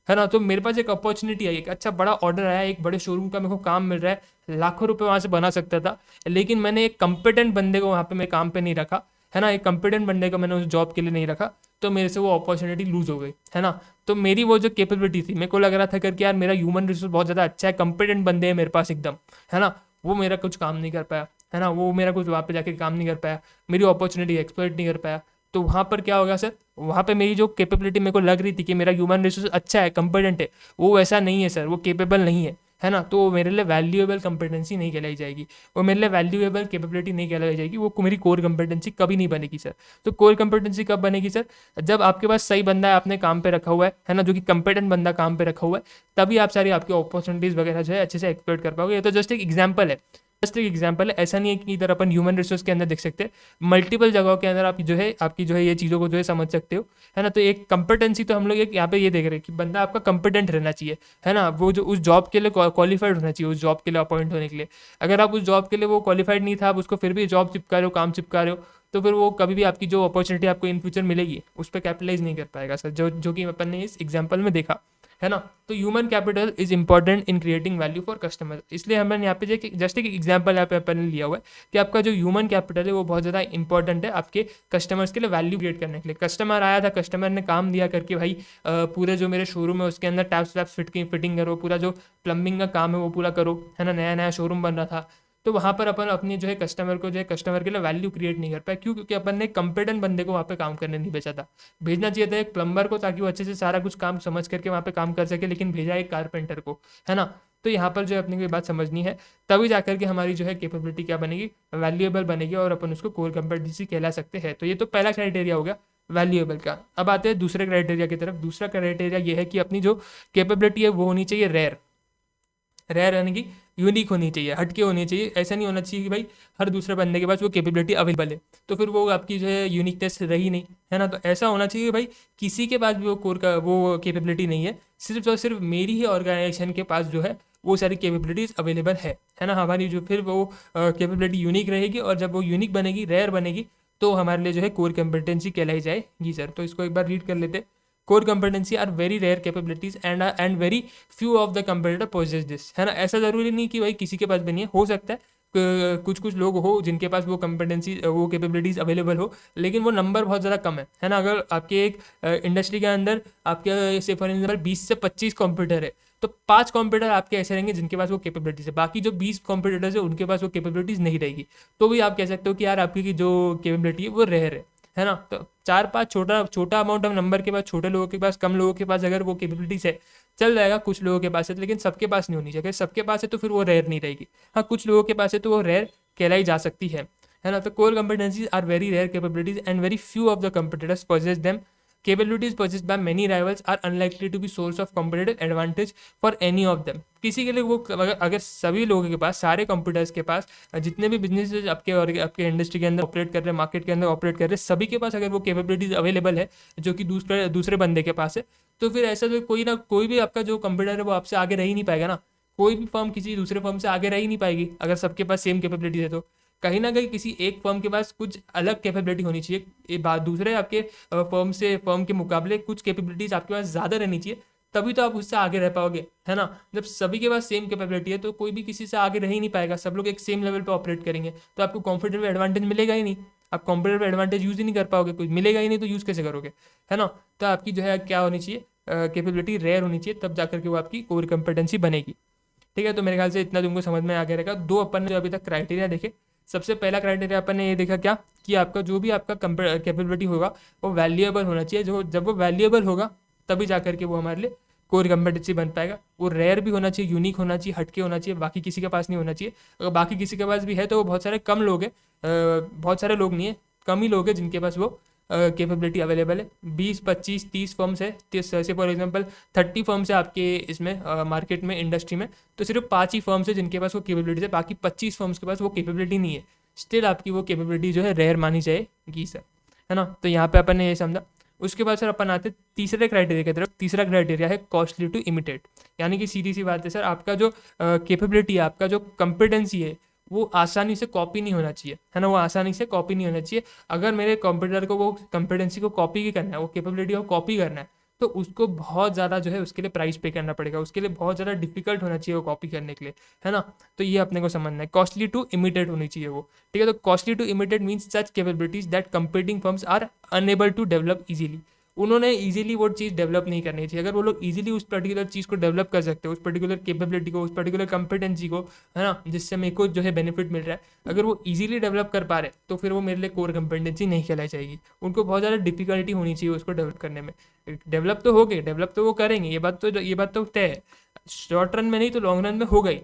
है ना। तो मेरे पास एक अपॉर्चुनिटी आई, एक अच्छा बड़ा ऑर्डर आया, एक बड़े शोरूम का मेरे को काम मिल रहा है, लाखों रुपये वहाँ से बना सकता था, लेकिन मैंने एक कंपिटेंट बंदे को वहाँ पे मेरे काम पे नहीं रखा, है ना, एक कंपिटेंट बंदे को मैंने उस जॉब के लिए नहीं रखा, तो मेरे से वो अपॉर्चुनिटी लूज हो गई, है ना। तो मेरी वो जो कैपेबिलिटी थी, मेरे को लग रहा था करके यार मेरा ह्यूमन रिसोर्स बहुत ज़्यादा अच्छा है, कंपिटेंट बंदे हैं मेरे पास एकदम, है ना, वो मेरा कुछ काम नहीं कर पाया, है ना, वो मेरा कुछ वहाँ पे जाके काम नहीं कर पाया, मेरी अपॉर्चुनिटी एक्सप्लॉइट नहीं कर पाया। तो वहाँ पर क्या होगा सर, वहाँ पे मेरी जो कैपेबिलिटी मेरे को लग रही थी कि मेरा ह्यूमन रिसोर्स अच्छा है, कंपिटेंट है, वो वैसा नहीं है सर, वो केपेबल नहीं है ना। तो वो मेरे लिए वैल्यूएबल कंपिटेंसी नहीं कहलाई जाएगी, वो मेरे लिए वैल्यूएबल कैपेबिलिटी नहीं कहलाई जाएगी, वो मेरी कोर कंपिटेंसी कभी नहीं बनेगी सर। तो कोर कंपिटेंसी कब बनेगी सर, जब आपके पास सही बंदा है, आपने काम पे रखा हुआ है ना, जो कि कंपिटेंट बंदा काम पे रखा हुआ है, तभी आप सारी आपकी अपॉर्चुनिटीज़ वगैरह जो है अच्छे से एक्सप्लोर कर पाओगे। ये तो जस्ट एक एग्जाम्पल है, ऐसा नहीं है कि इधर अपन ह्यूमन रिसोर्स के अंदर देख सकते हैं, मल्टीपल जगहों के अंदर आप जो है आपकी जो है ये चीज़ों को जो है समझ सकते हो, है ना। तो एक कंपिटेंसी तो हम लोग एक यहाँ पे ये देख रहे हैं कि बंदा आपका कंपिटेंट रहना चाहिए, है ना, वो जो उस जॉब के लिए क्वालिफाइड होना चाहिए, उस जॉब के लिए अपॉइंट होने के लिए। अगर आप उस जॉब के लिए वो क्वालिफाइड नहीं था, आप उसको फिर भी जॉब चिपका रहे हो, काम चिपका रहे हो, तो फिर वो कभी भी आपकी जो अपॉर्चुनिटी आपको इन फ्यूचर मिलेगी उस पर कैपिटलाइज नहीं कर पाएगा सर, जो कि अपन ने इस एग्जाम्पल में देखा, है ना। तो human capital is important in creating value for customer, इसलिए हमने यहाँ पे जस्ट एक एग्जाम्पल यहाँ पे अपन ने लिया हुआ है कि आपका जो ह्यूमन कैपिटल है वो बहुत ज़्यादा इंपॉर्टेंट है आपके कस्टमर्स के लिए वैल्यू क्रिएट करने के लिए। कस्टमर आया था, कस्टमर ने काम दिया करके भाई पूरे जो मेरे शोरूम है उसके अंदर टैप्स वैप्स फिटिंग करो, पूरा जो प्लम्बिंग का काम है वो पूरा करो, है ना। नया नया शोरूम बन रहा था, तो वहाँ पर अपन अपनी जो है कस्टमर को जो है कस्टमर के लिए वैल्यू क्रिएट नहीं कर पाए। क्यों? क्योंकि अपन ने कंपेटेंट बंदे को वहाँ पे काम करने नहीं भेजा था। भेजना चाहिए था एक प्लम्बर को, ताकि वो अच्छे से सारा कुछ काम समझ करके वहाँ पे काम कर सके, लेकिन भेजा एक कारपेंटर को, है ना। तो यहाँ पर जो है अपने को ये बात समझनी है, तभी जाकर के हमारी जो है कैपेबिलिटी क्या बनेगी, वैल्यूएबल बनेगी, और अपन उसको कोर कंपेटेंसी कहला सकते हैं। तो ये तो पहला क्राइटेरिया हो गया वैल्यूएबल का। अब आते हैं दूसरे क्राइटेरिया की तरफ। दूसरा क्राइटेरिया ये है कि अपनी जो कैपेबिलिटी है वो होनी चाहिए रेयर। रेयर यानी कि यूनिक होनी चाहिए, हटके होनी चाहिए। ऐसा नहीं होना चाहिए कि भाई हर दूसरे बंदे के पास वो कैपेबिलिटी अवेलेबल है, तो फिर वो आपकी जो है यूनिकनेस रही नहीं, है ना। तो ऐसा होना चाहिए कि भाई किसी के पास भी वो कोर का वो कैपेबिलिटी नहीं है, सिर्फ और सिर्फ मेरी ही ऑर्गेनाइजेशन के पास जो है वो सारी कैपेबिलिटीज़ अवेलेबल है ना। हमारी जो फिर वो कैपेबिलिटी यूनिक रहेगी, और जब वो यूनिक बनेगी, रेयर बनेगी, तो हमारे लिए जो है कोर कंपिटेंसी कहलाई जाएगी सर। तो इसको एक बार रीड कर लेते हैं। Core competency are very rare capabilities and very few of the competitor possess this, है ना। ऐसा जरूरी नहीं कि भाई किसी के पास भी नहीं है, हो सकता है कुछ कुछ लोग हो जिनके पास वो कंपिटेंसी वो कैपेबिलिटीज अवेलेबल हो, लेकिन वो नंबर बहुत ज़्यादा कम है ना। अगर आपके एक इंडस्ट्री के अंदर आपके से फॉर एग्जाम्पल 20 से 25 कंप्यूटर है, तो 5 कंप्यूटर आपके ऐसे रहेंगे जिनके पास वो कैपेबिलिटीज है, बाकी जो 20 कंप्यूटर्स है उनके पास वो कैपेबिलिटीज नहीं रहेगी। तो भी आप कह सकते हो कि यार आपकी जो कैपेबिलिटी है वो रेयर है ना। तो 4-5 छोटा अमाउंट ऑफ नंबर के पास, छोटे लोगों के पास, कम लोगों के पास अगर वो कैपेबिलिटीज है, चल जाएगा। कुछ लोगों के पास है, लेकिन सबके पास नहीं होनी चाहिए। सबके पास है तो फिर वो रेयर नहीं रहेगी। हाँ, कुछ लोगों के पास है तो वो रेयर कहलाई जा सकती है ना। तो core competencies are very rare capabilities and very few of the competitors possess them. Capabilities possessed by many rivals are unlikely to be source of competitive advantage for any of them. किसी के लिए वो अगर सभी लोगों के पास, सारे computers के पास, जितने भी बिजनेस आपके और आपके इंडस्ट्री के अंदर ऑपरेट कर रहे हैं, मार्केट के अंदर ऑपरेट कर रहे हैं, सभी के पास अगर वो कैपेबिलिटीज अवेलेबल है जो कि दूसरे बंदे के पास है, तो फिर ऐसा तो कोई ना कोई भी आपका जो कंप्यूटर है वो आपसे आगे रह ही नहीं पाएगा ना। कोई भी फर्म किसी दूसरे फर्म से आगे रह ही नहीं पाएगी अगर सबके पास सेम कैपेबिलिटीज है। तो कहीं ना कहीं किसी एक फर्म के पास कुछ अलग कैपेबिलिटी होनी चाहिए, ये बात दूसरे आपके फर्म के मुकाबले कुछ कैपेबिलिटीज आपके पास ज़्यादा रहनी चाहिए, तभी तो आप उससे आगे रह पाओगे, है ना। जब सभी के पास सेम कैपेबिलिटी है तो कोई भी किसी से आगे रह ही नहीं पाएगा, सब लोग एक सेम लेवल पे ऑपरेट करेंगे, तो आपको कॉम्पिटिटिव एडवांटेज मिलेगा ही नहीं। आप कॉम्पिटिटिव एडवांटेज यूज़ ही नहीं कर पाओगे, कुछ मिलेगा ही नहीं, तो यूज़ कैसे करोगे, है ना। तो आपकी जो है क्या होनी चाहिए, कैपेबिलिटी रेयर होनी चाहिए, तब जाकर के वो आपकी कोर कंपिटेंसी बनेगी। ठीक है, तो मेरे ख्याल से इतना तुमको समझ में आ गया रहेगा। दो अपन ने जो अभी तक क्राइटेरिया देखे, सबसे पहला क्राइटेरिया अपन ने ये देखा क्या, कि आपका जो भी आपका कैपेबिलिटी होगा वो वैल्यूएबल होना चाहिए। जो जब वो वैल्यूएबल होगा तभी जाकर के वो हमारे लिए कोर कंपिटेंसी बन पाएगा। वो रेयर भी होना चाहिए, यूनिक होना चाहिए, हटके होना चाहिए, बाकी किसी के पास नहीं होना चाहिए। अगर बाकी किसी के पास भी है तो वो बहुत सारे कम लोग हैं, बहुत सारे लोग नहीं है, कम ही लोग हैं जिनके पास वो कैपेबिलिटी अवेलेबल है। 20, 25, 30 फर्म्स है, जैसे फॉर एग्जांपल 30 फर्म्स है आपके इसमें मार्केट में, इंडस्ट्री में, तो सिर्फ 5 ही फर्म्स है जिनके पास वो कैपेबिलिटी है, बाकी 25 फर्म्स के पास वो कैपेबिलिटी नहीं है। स्टिल आपकी वो कैपेबिलिटी जो है रेयर मानी जाएगी सर, है ना। तो यहाँ पे अपन ने ये समझा। उसके बाद सर अपन आते तीसरे क्राइटेरिया की तरफ। तीसरा क्राइटेरिया है कॉस्टली टू इमिटेट, यानी कि सीधी सी बात है सर, आपका जो कैपेबिलिटी है, आपका जो कंपिटेंसी है, वो आसानी से कॉपी नहीं होना चाहिए, है ना। वो आसानी से कॉपी नहीं होना चाहिए। अगर मेरे कंप्यूटर को वो कंपिटेंसी को कॉपी ही करना है, वो कैपेबिलिटी को कॉपी करना है, तो उसको बहुत ज़्यादा जो है उसके लिए प्राइस पे करना पड़ेगा, उसके लिए बहुत ज़्यादा डिफिकल्ट होना चाहिए वो कॉपी करने के लिए, है ना। तो ये अपने को समझना है, कॉस्टली टू इमिटेट होनी चाहिए वो। ठीक है, तो costly to imitate means such capabilities that competing firms are unable to develop easily. उन्होंने इजीली वो चीज़ डेवलप नहीं करनी चाहिए। अगर वो लोग इजीली उस पर्टिकुलर चीज़ को डेवलप कर सकते हैं, उस पर्टिकुलर कैपेबिलिटी को, उस पर्टिकुलर कंपिटेंसी को, है ना, जिससे मेरे को जो है बेनिफिट मिल रहा है, अगर वो इजीली डेवलप कर पा रहे तो फिर वो मेरे लिए कोर कंपिटेंसी नहीं कहलाई जाएगी। उनको बहुत ज़्यादा डिफिकल्टी होनी चाहिए उसको डेवलप करने में। डेवलप तो हो गए, डेवलप तो वो करेंगे, ये बात तो तय है। शॉर्ट रन में नहीं तो लॉन्ग रन में हो गई,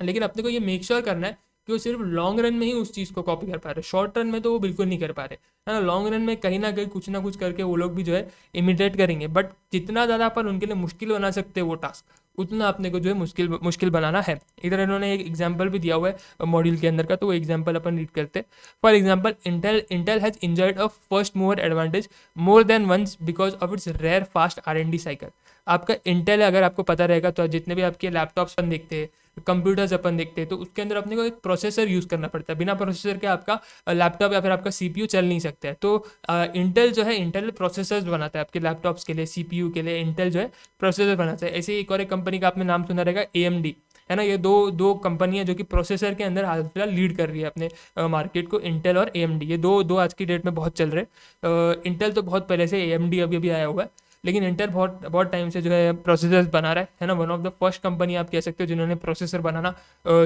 लेकिन अपने को ये मेक श्योर करना है कि वो सिर्फ लॉन्ग रन में ही उस चीज़ को कॉपी कर पा रहे, शॉर्ट रन में तो वो बिल्कुल नहीं कर पा रहे, है ना। लॉन्ग रन में कहीं ना कहीं कुछ ना कुछ करके वो लोग भी जो है इमिटेट करेंगे, बट जितना ज़्यादा अपन उनके लिए मुश्किल बना सकते हैं वो टास्क, उतना अपने को जो है मुश्किल बनाना है। इधर इन्होंने एक एग्जाम्पल भी दिया हुआ है मॉड्यूल के अंदर का, तो वो एग्जाम्पल अपन रीड करते हैं। For example, Intel has enjoyed a first mover advantage more than once because of its rare fast R&D cycle. आपका इंटेल अगर आपको पता रहेगा तो जितने भी आपके लैपटॉप्स अपन देखते हैं, कंप्यूटर्स अपन देखते हैं, तो उसके अंदर अपने को एक प्रोसेसर यूज़ करना पड़ता है। बिना प्रोसेसर के आपका लैपटॉप या फिर आपका सीपीयू चल नहीं सकता है। तो इंटेल जो है, इंटेल प्रोसेसर्स बनाता है आपके लैपटॉप्स के लिए, सीपीयू के लिए इंटेल जो है प्रोसेसर बनाता है। ऐसे ही एक और एक कंपनी का आपने नाम सुना रहेगा, AMD, है ना। ये दो दो कंपनी है जो कि प्रोसेसर के अंदर हाल फिलहाल लीड कर रही है अपने मार्केट को, इंटेल और AMD। ये दो दो आज की डेट में बहुत चल रहे हैं। इंटेल तो बहुत पहले से, AMD अभी अभी आया हुआ है, लेकिन इंटेल बहुत बहुत टाइम से जो है प्रोसेसर्स बना रहा है ना। One of the first company आप कह सकते हो जिन्होंने प्रोसेसर बनाना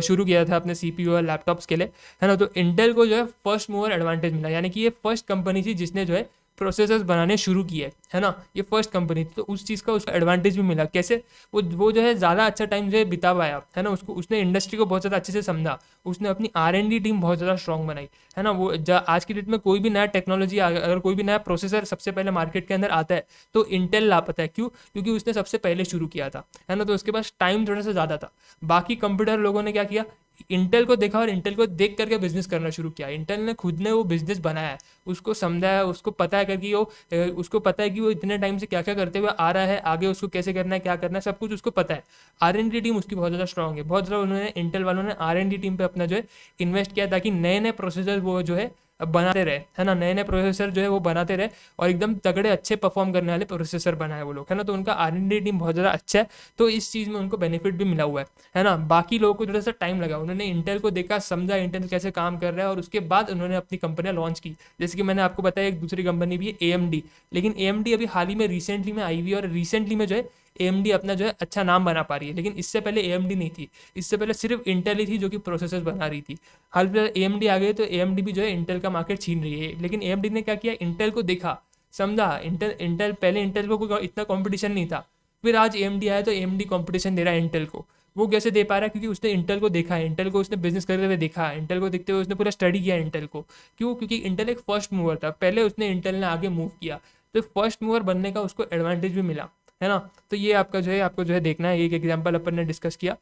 शुरू किया था अपने सीपीयू और लैपटॉप्स के लिए, है ना। तो इंटेल को जो है फर्स्ट मूवर एडवांटेज मिला, यानी कि ये फर्स्ट कंपनी थी जिसने जो है प्रोसेसर्स बनाने शुरू किए, है ना। ये फर्स्ट कंपनी थी, तो उस चीज़ का उसको एडवांटेज भी मिला। कैसे? वो जो है ज़्यादा अच्छा टाइम जो है बिता पाया, है ना। उसको उसने इंडस्ट्री को बहुत ज़्यादा अच्छे से समझा, उसने अपनी R&D टीम बहुत ज़्यादा स्ट्रॉन्ग बनाई, है ना। वो आज की डेट में कोई भी नया टेक्नोलॉजी, अगर कोई भी नया प्रोसेसर सबसे पहले मार्केट के अंदर आता है तो इंटेल ला पाता है। क्यों? क्योंकि उसने सबसे पहले शुरू किया था, है ना। तो उसके पास टाइम थोड़ा सा ज़्यादा था। बाकी कंप्यूटर लोगों ने क्या किया, इंटेल को देखा और इंटेल को देख करके बिजनेस करना शुरू किया। इंटेल ने खुद ने वो बिजनेस बनाया है, उसको समझा है, उसको पता है कि उसको पता है कि वो इतने टाइम से क्या क्या करते हुए आ रहा है, आगे उसको कैसे करना है, क्या करना है, सब कुछ उसको पता है। R&D टीम उसकी बहुत ज़्यादा स्ट्रांग है, बहुत ज़्यादा उन्होंने, इंटेल वालों ने R&D टीम पे अपना जो है इन्वेस्ट किया, ताकि नए नए प्रोसेसर वो जो है बनाते रहे, है ना। नए नए प्रोसेसर जो है वो बनाते रहे और एकदम तगड़े अच्छे परफॉर्म करने वाले प्रोसेसर बनाए वो लोग, है ना। तो उनका R&D टीम बहुत ज़्यादा अच्छा है, तो इस चीज़ में उनको बेनिफिट भी मिला हुआ है ना। बाकी लोगों को थोड़ा सा टाइम लगा, उन्होंने इंटेल को देखा, समझा इंटेल कैसे काम कर रहा है, और उसके बाद उन्होंने अपनी कंपनियां लॉन्च की। जैसे कि मैंने आपको बताया एक दूसरी कंपनी भी है AMD, लेकिन AMD अभी हाल ही में रिसेंटली में आई हुई है, और रिसेंटली में जो है AMD अपना जो है अच्छा नाम बना पा रही है। लेकिन इससे पहले AMD नहीं थी, इससे पहले सिर्फ इंटेल ही थी जो कि प्रोसेसर बना रही थी। हाल फिलहाल AMD आ गई, तो AMD भी जो है इंटेल का मार्केट छीन रही है। लेकिन AMD ने क्या किया, इंटेल को देखा, समझा। इंटेल इंटेल पहले इंटेल को कोई इतना कंपटीशन नहीं था, फिर आज AMD आया तो AMD कंपटीशन दे रहा है इंटेल को। वो कैसे दे पा रहा है? क्योंकि उसने इंटेल को देखा है, इंटेल को उसने बिजनेस करते हुए देखा है, इंटेल को देखते हुए उसने पूरा स्टडी किया इंटेल को। क्यों? क्योंकि इंटेल एक फर्स्ट मूवर था, पहले उसने इंटेल ने आगे मूव किया, तो फर्स्ट मूवर बनने का उसको एडवांटेज भी मिला, है ना। तो ये आपका जो है, आपको जो है देखना है, एक एग्जाम्पल अपन ने डिस्कस किया।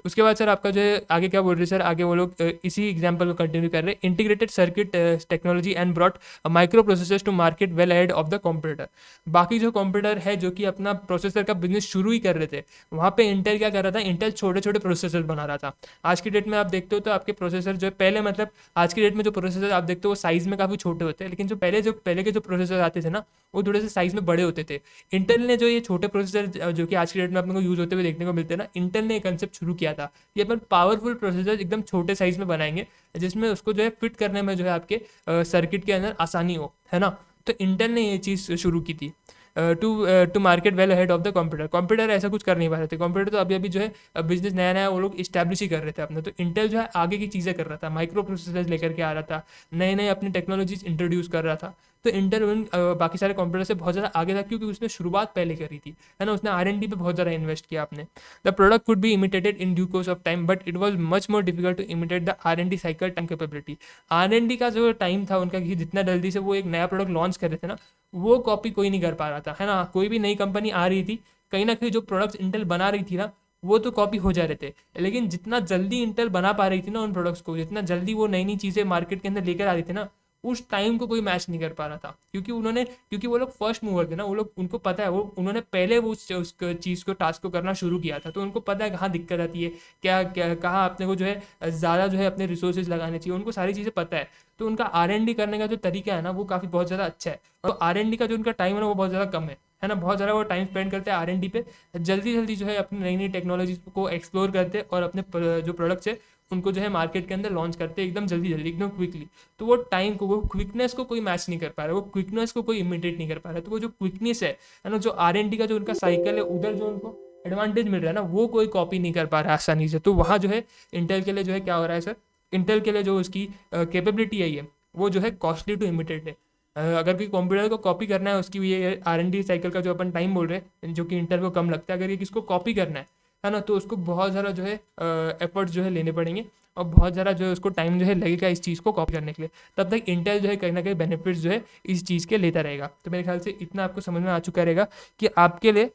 उसके बाद सर आपका जो है आगे क्या बोल रहे हैं सर, आगे वो लोग इसी एग्जांपल को कंटिन्यू कर रहे हैं। Integrated circuit technology and brought microprocessors to market well ahead of the competitor. बाकी जो कॉम्पिटिटर है जो कि अपना प्रोसेसर का बिजनेस शुरू ही कर रहे थे, वहाँ पे इंटेल क्या कर रहा था, इंटेल छोटे छोटे प्रोसेसर बना रहा था। आज की डेट में आप देखते हो तो आपके प्रोसेसर जो है पहले, मतलब आज की डेट में जो प्रोसेसर आप देखते हो वो साइज में काफ़ी छोटे होते हैं, लेकिन जो पहले के जो प्रोसेसर आते थे ना, वो थोड़े से साइज में बड़े होते थे। इंटेल ने जो ये छोटे प्रोसेसर जो कि आज की डेट में अपने को यूज़ होते हुए देखने को मिलते हैं ना, इंटेल ने एक कंसेप्ट शुरू किया था कि अपन पावरफुल प्रोसेसर एकदम छोटे साइज में बनाएंगे, जिसमें उसको जो है फिट करने में जो है आपके सर्किट के अंदर आसानी हो, है ना। तो इंटेल ने ये चीज़ शुरू की थी to market well ahead of the computer. Computer ऐसा कुछ कर नहीं पा रहे थे, कंप्यूटर तो अभी अभी जो है बिजनेस नया नया वो लोग इस्टेब्लिश ही कर रहे थे अपने। तो इंटेल जो है आगे की चीज़ें कर रहा था, माइक्रो प्रोसेसर लेकर के आ रहा था, नए नए अपनी टेक्नोलॉजीज इंट्रोड्यूस कर रहा था। तो इंटेल बाकी सारे कंप्यूटर से बहुत ज़्यादा आगे था, क्योंकि उसने शुरुआत पहले करी थी, है ना। उसने R&D पे बहुत ज़्यादा इन्वेस्ट किया आपने। The product could be imitated in due course of time, but it was much more difficult to imitate the R&D cycle time capability. R&D का जो टाइम था उनका, कि जितना जल्दी से वो एक नया प्रोडक्ट लॉन्च कर रहे थे ना, वो कॉपी कोई नहीं कर पा रहा था, है ना। कोई भी नई कंपनी आ रही थी, कहीं ना कहीं जो प्रोडक्ट्स इंटेल बना रही थी ना, वो तो कॉपी हो जा रहे थे। लेकिन जितना जल्दी इंटेल बना पा रही थी ना उन प्रोडक्ट्स को, जितना जल्दी वो नई नई चीज़ें मार्केट के अंदर लेकर आ रही थी ना, उस टाइम को कोई मैच नहीं कर पा रहा था। क्योंकि वो लोग फर्स्ट मूवर थे ना, वो लोग, उनको पता है, वो उन्होंने पहले वो उस चीज़ को, टास्क को करना शुरू किया था। तो उनको पता है कहाँ दिक्कत आती है, क्या क्या कहाँ अपने को जो है ज़्यादा जो है अपने रिसोर्सेज लगाने चाहिए, उनको सारी चीज़ें पता है। तो उनका R&D करने का जो तरीका है ना, वो काफ़ी बहुत ज़्यादा अच्छा है। और R&D का जो उनका टाइम है ना, वो बहुत ज़्यादा कम है ना। बहुत ज़्यादा वो टाइम स्पेंड करते हैं R&D पे, जल्दी जल्दी जो है अपनी नई नई टेक्नोलॉजीज को एक्सप्लोर करते हैं, और अपने जो प्रोडक्ट्स है उनको जो है मार्केट के अंदर लॉन्च करते हैं एकदम जल्दी जल्दी, एकदम क्विकली। तो वो टाइम को, वो क्विकनेस को कोई मैच नहीं कर पा रहा है, वो क्विकनेस को कोई इमिटेट नहीं कर पा रहा है। तो वो जो क्विकनेस है ना, जो R&D का जो उनका साइकिल है, उधर जो उनको एडवांटेज मिल रहा है ना, वो कोई कॉपी नहीं कर पा रहा है आसानी से। तो वहाँ जो है इंटेल के लिए जो है क्या हो रहा है सर, इंटेल के लिए जो उसकी कैपेबिलिटी है, ये वो जो है कॉस्टली टू इमिटेट है। अगर कोई कंप्यूटर को कॉपी करना है, उसकी ये R&D साइकिल का जो अपन टाइम बोल रहे हैं, जो कि इंटेल को कम लगता है, अगर ये किसको कॉपी करना है ना, तो उसको बहुत ज़्यादा जो है एफर्ट्स जो है लेने पड़ेंगे, और बहुत ज़्यादा जो है उसको टाइम जो है लगेगा इस चीज़ को कॉपी करने के लिए। तब तक इंटेल जो है कहीं ना कहीं बेनिफिट्स जो है इस चीज़ के लेता रहेगा। तो मेरे ख्याल से इतना आपको समझ में आ चुका रहेगा कि आपके लिए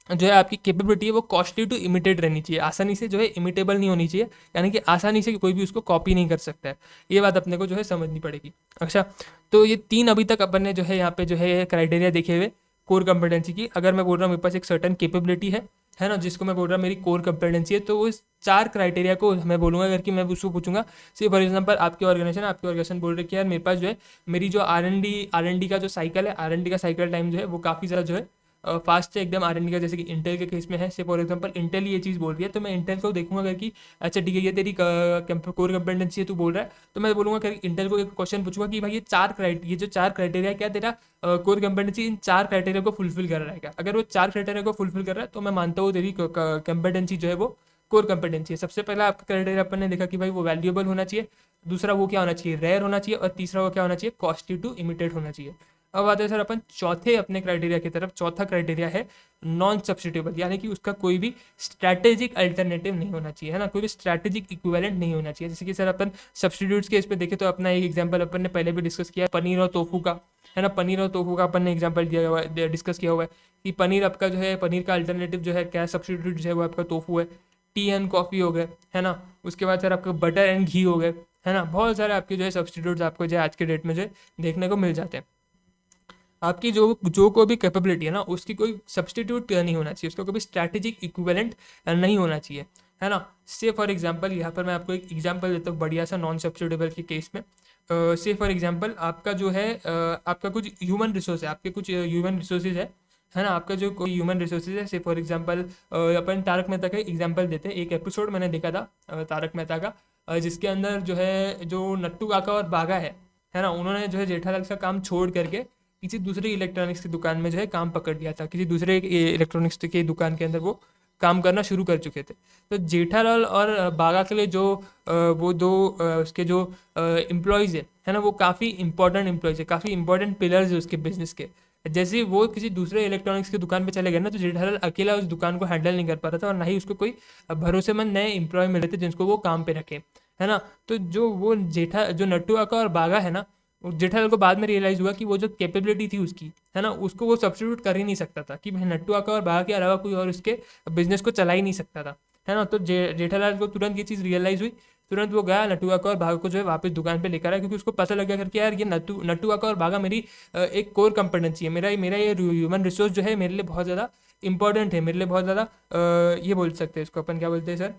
जो है आपकी कैपेबिलिटी है वो कॉस्टली टू इमिटेट रहनी चाहिए, आसानी से जो है इमिटेबल नहीं होनी चाहिए, यानी कि आसानी से कोई भी उसको कॉपी नहीं कर सकता है। ये बात अपने को जो है समझनी पड़ेगी। अच्छा, तो ये 3 अभी तक अपन ने जो है यहाँ पे जो है क्राइटेरिया देखे हुए कोर कॉम्पिटेंसी की। अगर मैं बोल रहा हूँ मेरे पास एक सर्टन कैपेबिलिटी है, है ना, जिसको मैं बोल रहा मेरी कोर कंपेटेंसी है, तो उस 4 क्राइटेरिया को मैं बोलूँगा अगर कि मैं उसको पूछूंगा। सी फॉर एग्जांपल आपकी ऑर्गेनाइजेशन बोल रही है कि यार मेरे पास जो है मेरी जो आर एन डी का जो साइकिल है, आर एन डी का साइकिल टाइम जो है वो काफ़ी ज़्यादा जो है फास्ट है एकदम आर एन डी का, जैसे कि इंटेल के केस में है। से फॉर एग्जांपल इंटेल ये चीज़ बोल रही है तो मैं इंटेल को देखूंगा अगर कि अच्छा ठीक है ये तेरी कोर कंपेटेंसी है तू बोल रहा है, तो मैं बोलूँगा कि इंटेल को एक क्वेश्चन पूछूंगा कि भाई ये जो 4 क्राइटेरिया क्या तेरा कोर कंपेटेंसी इन 4 क्राइटेरिया को फुलफिल कर रहा है क्या? अगर वो 4 क्राइटेरिया को फुलफिल कर रहा है तो मैं मानता हूँ तेरी कंपेटेंसी जो है वो कोर कंपेटेंसी है। सबसे पहला आपका क्राइटेरिया अपन ने देखा कि भाई वो वैल्यूएबल होना चाहिए, दूसरा वो क्या होना चाहिए, रेयर होना चाहिए, और तीसरा वो क्या होना चाहिए, कॉस्टली टू इमिटेट होना चाहिए। अब आते हैं सर अपन चौथे अपने क्राइटेरिया की तरफ। चौथा क्राइटेरिया है नॉन सब्स्टिट्यूटेबल, यानी कि उसका कोई भी स्ट्रैटेजिक अल्टरनेटिव नहीं होना चाहिए, है ना, कोई भी स्ट्रैटेजिक इक्विवेलेंट नहीं होना चाहिए। जैसे कि सर अपन सब्स्टिट्यूट्स के इस पे देखें तो अपना एक एग्जांपल अपन ने पहले भी डिस्कस किया है पनीर और टोफू का, है ना। पनीर और टोफू का अपन ने एग्जांपल दिया हुआ है, डिस्कस किया हुआ है कि पनीर आपका जो है, पनीर का अल्टरनेटिव जो है क्या सब्स्टिट्यूट जो है वो आपका टोफू है। टी एंड कॉफ़ी हो गए, है ना। उसके बाद सर आपका बटर एंड घी हो गए, है ना। बहुत सारे आपके जो है सब्स्टिट्यूट्स आपको जो है आज के डेट में जो है देखने को मिल जाते हैं। आपकी जो जो कोई भी कैपेबिलिटी है ना उसकी कोई सब्स्टिट्यूट नहीं होना चाहिए, उसका कोई भी स्ट्रैटेजिक इक्विवेलेंट नहीं होना चाहिए, है ना। से फॉर एग्जांपल यहाँ पर मैं आपको एक एग्जांपल देता हूँ बढ़िया सा नॉन सब्स्टिट्यूटेबल के केस में। से फॉर एग्जांपल आपका जो है आपका कुछ ह्यूमन रिसोर्स है, आपके कुछ ह्यूमन रिसोर्सेज है ना। आपका जो कोई ह्यूमन रिसोर्सेज है, से फॉर एग्जांपल अपन तारक मेहता का एग्जांपल देते हैं। एक एपिसोड मैंने देखा था तारक मेहता का, जिसके अंदर जो है जो नट्टू काका और बागा है ना, उन्होंने जो है जेठालाल का काम छोड़ करके किसी दूसरे इलेक्ट्रॉनिक्स की दुकान में जो है काम पकड़ लिया था, किसी दूसरे इलेक्ट्रॉनिक्स की दुकान के अंदर वो काम करना शुरू कर चुके थे। तो जेठालाल और बागा के लिए जो वो दो उसके जो एम्प्लॉयज़ है ना, वो काफ़ी इंपॉर्टेंट एम्प्लॉयज़ है, काफ़ी इंपॉर्टेंट पिलर्स है उसके बिजनेस के। जैसे ही वो किसी दूसरे इलेक्ट्रॉनिक्स की दुकान पे चले गए ना, तो जेठालाल अकेला उस दुकान को हैंडल नहीं कर पा रहा था, और ना ही उसको कोई भरोसेमंद नए एम्प्लॉय मिले थे जिनको वो काम पे रखे, है ना। तो जो वो जो नट्टू काका और बागा है ना, जेठालाल को बाद में रियलाइज़ हुआ कि वो जो कैपेबिलिटी थी उसकी, है ना, उसको वो सब्स्टिट्यूट कर ही नहीं सकता था, कि भाई नट्टू काका और बागा के अलावा कोई और उसके बिजनेस को चला ही नहीं सकता था, है ना। तो जेठालाल को तुरंत ये चीज़ रियलाइज़ हुई, तुरंत वो गया नट्टू काका और बागा को जो है वापस दुकान पे लेकर आया, क्योंकि उसको पता लग गया करके यार ये नट्टू काका और बागा मेरी एक कोर कंपेटेंसी है, मेरा ये ह्यूमन रिसोर्स जो है मेरे लिए बहुत ज़्यादा इंपॉर्टेंट है, मेरे लिए बहुत ज़्यादा ये बोल सकते हैं इसको अपन क्या बोलते हैं सर,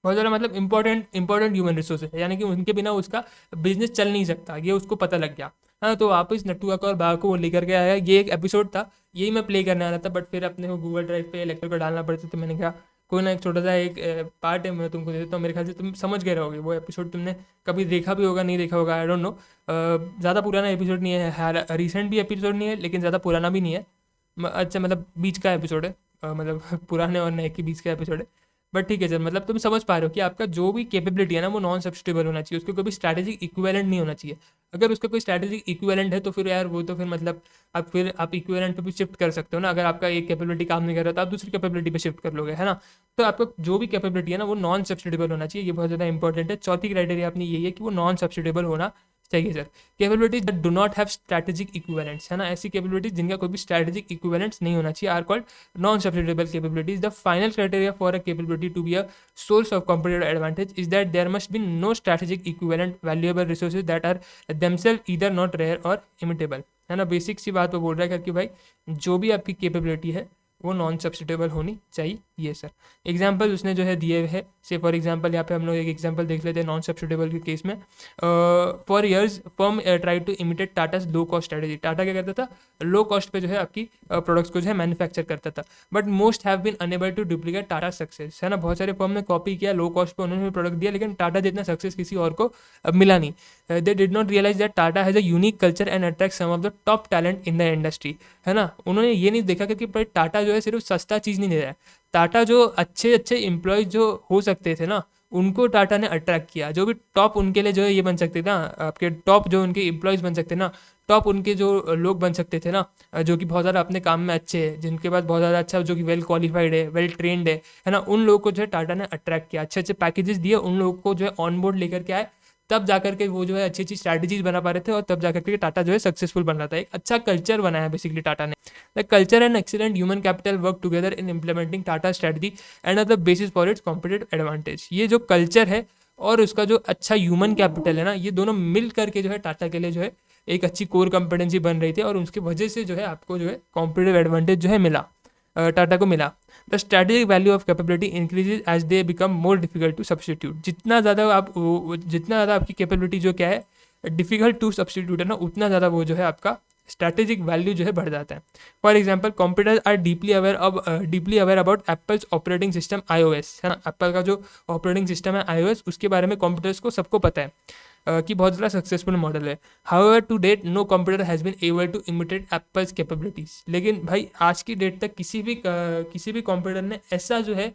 बहुत ज़्यादा मतलब इंपॉर्टेंट ह्यूमन रिसोर्स है, यानी कि उनके बिना उसका बिजनेस चल नहीं सकता, ये उसको पता लग गया। हाँ, तो वापस नट्टू काका और बागा को वो लेकर के आया। ये एक एपिसोड था, यही मैं प्ले करने वाला था, बट फिर अपने को गूगल ड्राइव पे लेक्चर को डालना पड़ता, तो मैंने कहा कोई ना, एक छोटा सा एक पार्ट है मैं तुमको दे देता हूँ, मेरे ख्याल से तुम समझ गए रहोगे। वो एपिसोड तुमने कभी देखा भी होगा, नहीं देखा होगा, आई डोंट नो। ज़्यादा पुराना एपिसोड नहीं है, रिसेंट भी एपिसोड नहीं है, लेकिन ज़्यादा पुराना भी नहीं है। अच्छा मतलब बीच का एपिसोड है, मतलब पुराने और नए के बीच का एपिसोड है। बट ठीक है सर, मतलब तुम समझ पा रहे हो कि आपका जो भी कैपेबिलिटी है ना वो नॉन सब्स्टिट्यूटेबल होना चाहिए, उसको कोई भी स्ट्रैटेजिक इक्विवेलेंट नहीं होना चाहिए। अगर उसका कोई स्ट्रैटेजिक इक्विवेलेंट है तो फिर यार वो तो फिर मतलब आप इक्विवेलेंट पे भी शिफ्ट कर सकते हो ना। अगर आपका एक कैपेबिलिटी काम नहीं कर रहा तो आप दूसरी कैपेबिलिटी पे शिफ्ट कर लोगे, है ना। तो आपका जो भी कैपेबिलिटी है ना वो नॉन सब्स्टिट्यूटेबल होना चाहिए, ये बहुत ज़्यादा इंपॉर्टेंट है। चौथी क्राइटेरिया अपनी यही है कि वो नॉन सब्स्टिट्यूटेबल होना चाहिए sir. Capabilities that do not have strategic equivalents, है ना, ऐसी कैपेबिलिटीज जिनका कोई भी स्ट्रैटेजिक इक्विवेलेंट्स नहीं होना चाहिए are called non substitutable capabilities. The final criteria for a capability to be a source of competitive advantage is that there must be no strategic equivalent valuable resources that are themselves either not rare or imitable, है ना। Basic सी बात वो बोल रहा है कि भाई जो भी आपकी कैपेबिलिटी है वो नॉन सब्स्टिट्यूटेबल होनी चाहिए, ये सर। एग्जाम्पल उसने जो है दिए है, से फॉर एग्जाम्पल यहाँ पे हम लोग एक एग्जाम्पल देख लेते हैं नॉन सब्स्टिट्यूटेबल के केस में। For years firm try to imitate Tata's low cost strategy. Tata क्या करता था, लो कॉस्ट पे जो है आपकी प्रोडक्ट्स को जो है मैन्युफैक्चर करता था, but most have been unable to duplicate Tata success, है ना। बहुत सारे फर्म ने कॉपी किया, लो कॉस्ट पे उन्होंने प्रोडक्ट दिया, लेकिन टाटा जितना सक्सेस किसी और को मिला नहीं। They did not realise that Tata has a unique culture and attract some of the top talent in the industry, है ना। उन्होंने ये नहीं देखा कि भाई टाटा जो है सिर्फ सस्ता चीज़ नहीं दे रहा है, टाटा जो अच्छे अच्छे एम्प्लॉयज जो हो सकते थे ना उनको टाटा ने अट्रैक्ट किया, जो भी टॉप उनके लिए जो है ये बन सकते थे ना, आपके टॉप जो उनके एम्प्लॉयज़ बन सकते ना, टॉप उनके जो लोग बन सकते थे ना, जो कि बहुत ज़्यादा अपने काम में अच्छे हैं, जिनके पास बहुत ज़्यादा अच्छा, जो कि वेल क्वालिफाइड है, वेल ट्रेंड है ना, उन लोगों को जो है टाटा ने अट्रैक्ट किया, अच्छे अच्छे पैकेजेस दिए, उन लोगों को जो है ऑन बोर्ड लेकर के आए, तब जाकर के वो जो है अच्छी अच्छी स्ट्रैटेजीज बना पा रहे थे, और तब जाकर के टाटा जो है सक्सेसफुल बन रहा था। एक अच्छा कल्चर बनाया बेसिकली टाटा ने। The culture and excellent human capital work together in implementing Tata strategy and are the basis for its competitive advantage. ये जो कल्चर है और उसका जो अच्छा ह्यूमन कैपिटल है ना, ये दोनों मिल करके जो है टाटा के लिए जो है एक अच्छी कोर कंपिटेंसी बन रही थी, और उसकी वजह से जो है आपको जो है कॉम्पिटिटिव एडवांटेज जो है मिला। टाटा को मिला। The strategic value of capability increases as they become more difficult to substitute. जितना ज़्यादा जितना ज़्यादा आपकी कैपेबिलिटी जो क्या है डिफिकल्ट टू सब्सटीट्यूट है ना, उतना ज़्यादा वो जो है आपका स्ट्रैटेजिक वैल्यू जो है बढ़ जाता है। For example computers are deeply aware about Apple's operating system iOS, है ना। एप्पल का जो ऑपरेटिंग सिस्टम है iOS, उसके बारे में कंप्यूटर्स को सबको पता है कि बहुत ज़्यादा सक्सेसफुल मॉडल है। However to date no computer has been able to imitate Apple's capabilities. लेकिन भाई आज की डेट तक किसी भी कंप्यूटर ने ऐसा जो है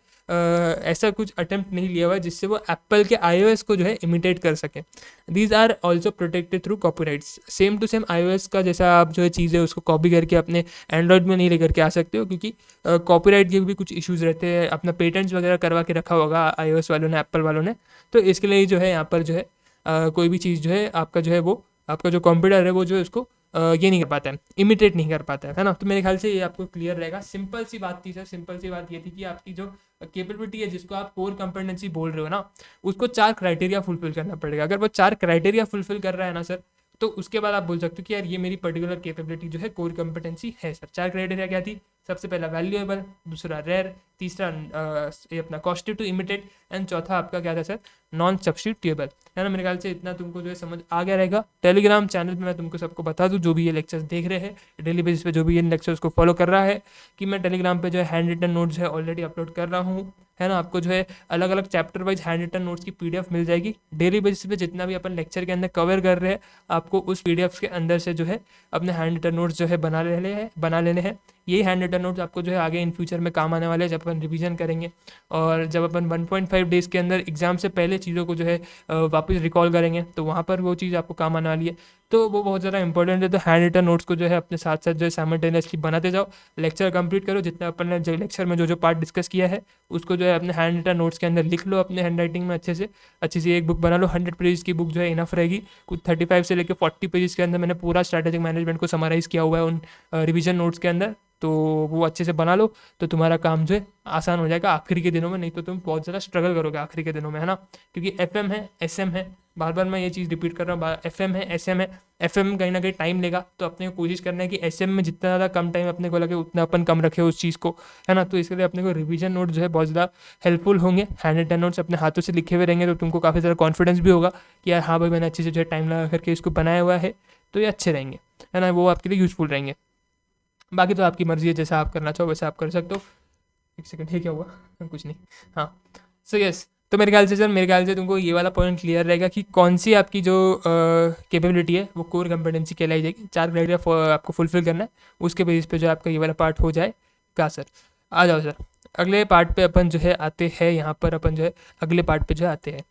ऐसा कुछ अटेम्प्ट नहीं लिया हुआ जिससे वो एप्पल के iOS को जो है इमिटेट कर सके। These are also protected through copyrights. Same to same iOS का जैसा आप जो है चीज़ है उसको कॉपी करके अपने एंड्रॉयड में नहीं लेकर के आ सकते हो, क्योंकि कॉपीराइट के भी कुछ इश्यूज़ रहते हैं। अपना पेटेंट्स वगैरह करवा के रखा होगा iOS वालों ने, एप्पल वालों ने। तो इसके लिए जो है यहाँ पर जो है कोई भी चीज़ जो है आपका जो है वो आपका जो कंप्यूटर है वो जो है उसको ये नहीं कर पाता है, इमिटेट नहीं कर पाता है ना। तो मेरे ख्याल से ये आपको क्लियर रहेगा। सिंपल सी बात थी सर, सिंपल सी बात ये थी कि आपकी जो कैपेबिलिटी है जिसको आप कोर कंपेटेंसी बोल रहे हो ना, उसको 4 क्राइटेरिया फुलफिल करना पड़ेगा। अगर वो 4 क्राइटेरिया फुलफिल कर रहा है ना सर, तो उसके बाद आप बोल सकते हो कि यार ये मेरी पर्टिकुलर कैपेबिलिटी जो है कोर कंपेटेंसी है सर। 4 क्राइटेरिया क्या थी? सबसे पहला वैल्यूएबल, दूसरा रेयर, तीसरा ये अपना कॉस्टली टू इमिटेट, एंड चौथा आपका क्या था सर? नॉन सब्स्टिट्यूटेबल, है ना। मेरे ख्याल से इतना तुमको जो है समझ आ गया रहेगा। टेलीग्राम चैनल पे मैं तुमको सबको बता दूं, जो भी ये लेक्चर्स देख रहे हैं डेली बेसिस पे, जो भी इन लेक्चर्स को फॉलो कर रहा है, कि मैं टेलीग्राम पे जो है हैंड रिटन नोट्स है ऑलरेडी अपलोड कर रहा हूँ, है ना। आपको जो है अलग अलग chapter wise handwritten notes की PDF मिल जाएगी। डेली बेसिस पे जितना भी अपन लेक्चर के अंदर कवर कर रहे हैं, आपको उस PDF के अंदर से जो है अपने हैंड रिटन नोट्स जो है बना लेने हैं। यही हैंड रिटन नोट्स आपको जो है आगे इन फ्यूचर में काम आने वाले हैं, जब अपन रिवीजन करेंगे और जब अपन 1.5 डेज़ के अंदर एग्जाम से पहले चीज़ों को जो है वापस रिकॉल करेंगे, तो वहाँ पर वो चीज़ आपको काम आने वाली है। तो वो बहुत ज़्यादा इंपॉर्टेंट है। तो हैंड रिटन नोट्स को जो है अपने साथ साथ जो है साइमल्टेनियसली बनाते जाओ। लेक्चर कंप्लीट करो, जितना अपन ने जो लेक्चर में जो पार्ट डिस्कस किया है उसको जो है अपने हैंड रिटन नोट्स के अंदर लिख लो, अपने हैंड राइटिंग में अच्छी सी एक बुक बना लो। 100 पेजेस की बुक जो है इनफ रहेगी। कुछ 35 से लेकर 40 पेजेस के अंदर मैंने पूरा स्ट्रैटेजिक मैनेजमेंट को समराइज़ किया हुआ है उन रिविजन नोट्स के अंदर। तो वो अच्छे से बना लो, तो तुम्हारा काम जो है आसान हो जाएगा आखिरी के दिनों में। नहीं तो तुम बहुत ज़्यादा स्ट्रगल करोगे आखिरी के दिनों में, है ना। क्योंकि FM है, SM है, बार बार मैं ये चीज़ रिपीट कर रहा हूँ, FM है, SM है। FM कहीं ना कहीं टाइम लेगा, तो अपने को कोशिश करना है कि SM में जितना ज़्यादा कम टाइम अपने को लगे उतना अपन कम रखे उस चीज़ को, है ना। तो इसके लिए अपने को रिवीजन नोट जो है बहुत ज़्यादा हेल्पफुल होंगे। हैंड रिटन नोट्स अपने हाथों से लिखे हुए रहेंगे, तो तुमको काफ़ी ज़्यादा कॉन्फिडेंस भी होगा कि यार हाँ भाई मैंने अच्छे से जो है टाइम लगा करके इसको बनाया हुआ है, तो ये अच्छे रहेंगे, है ना। वो आपके लिए यूज़फुल रहेंगे। बाकी तो आपकी मर्जी है, जैसा आप करना चाहो वैसे आप कर सकते हो। एक सेकंड, ये क्या हुआ? कुछ नहीं, हाँ। सो यस, तो मेरे ख्याल से तुमको ये वाला पॉइंट क्लियर रहेगा कि कौन सी आपकी जो कैपेबिलिटी है वो कोर कंपेटेंसी कहलाई जाएगी। 4 क्राइटेरिया आपको फुलफिल करना है, उसके बेसिस पे जो आपका ये वाला पार्ट हो जाएगा सर। आ जाओ सर, अगले पार्ट पे अपन जो है आते हैं। यहाँ पर अपन जो है अगले पार्ट पे जो है आते हैं।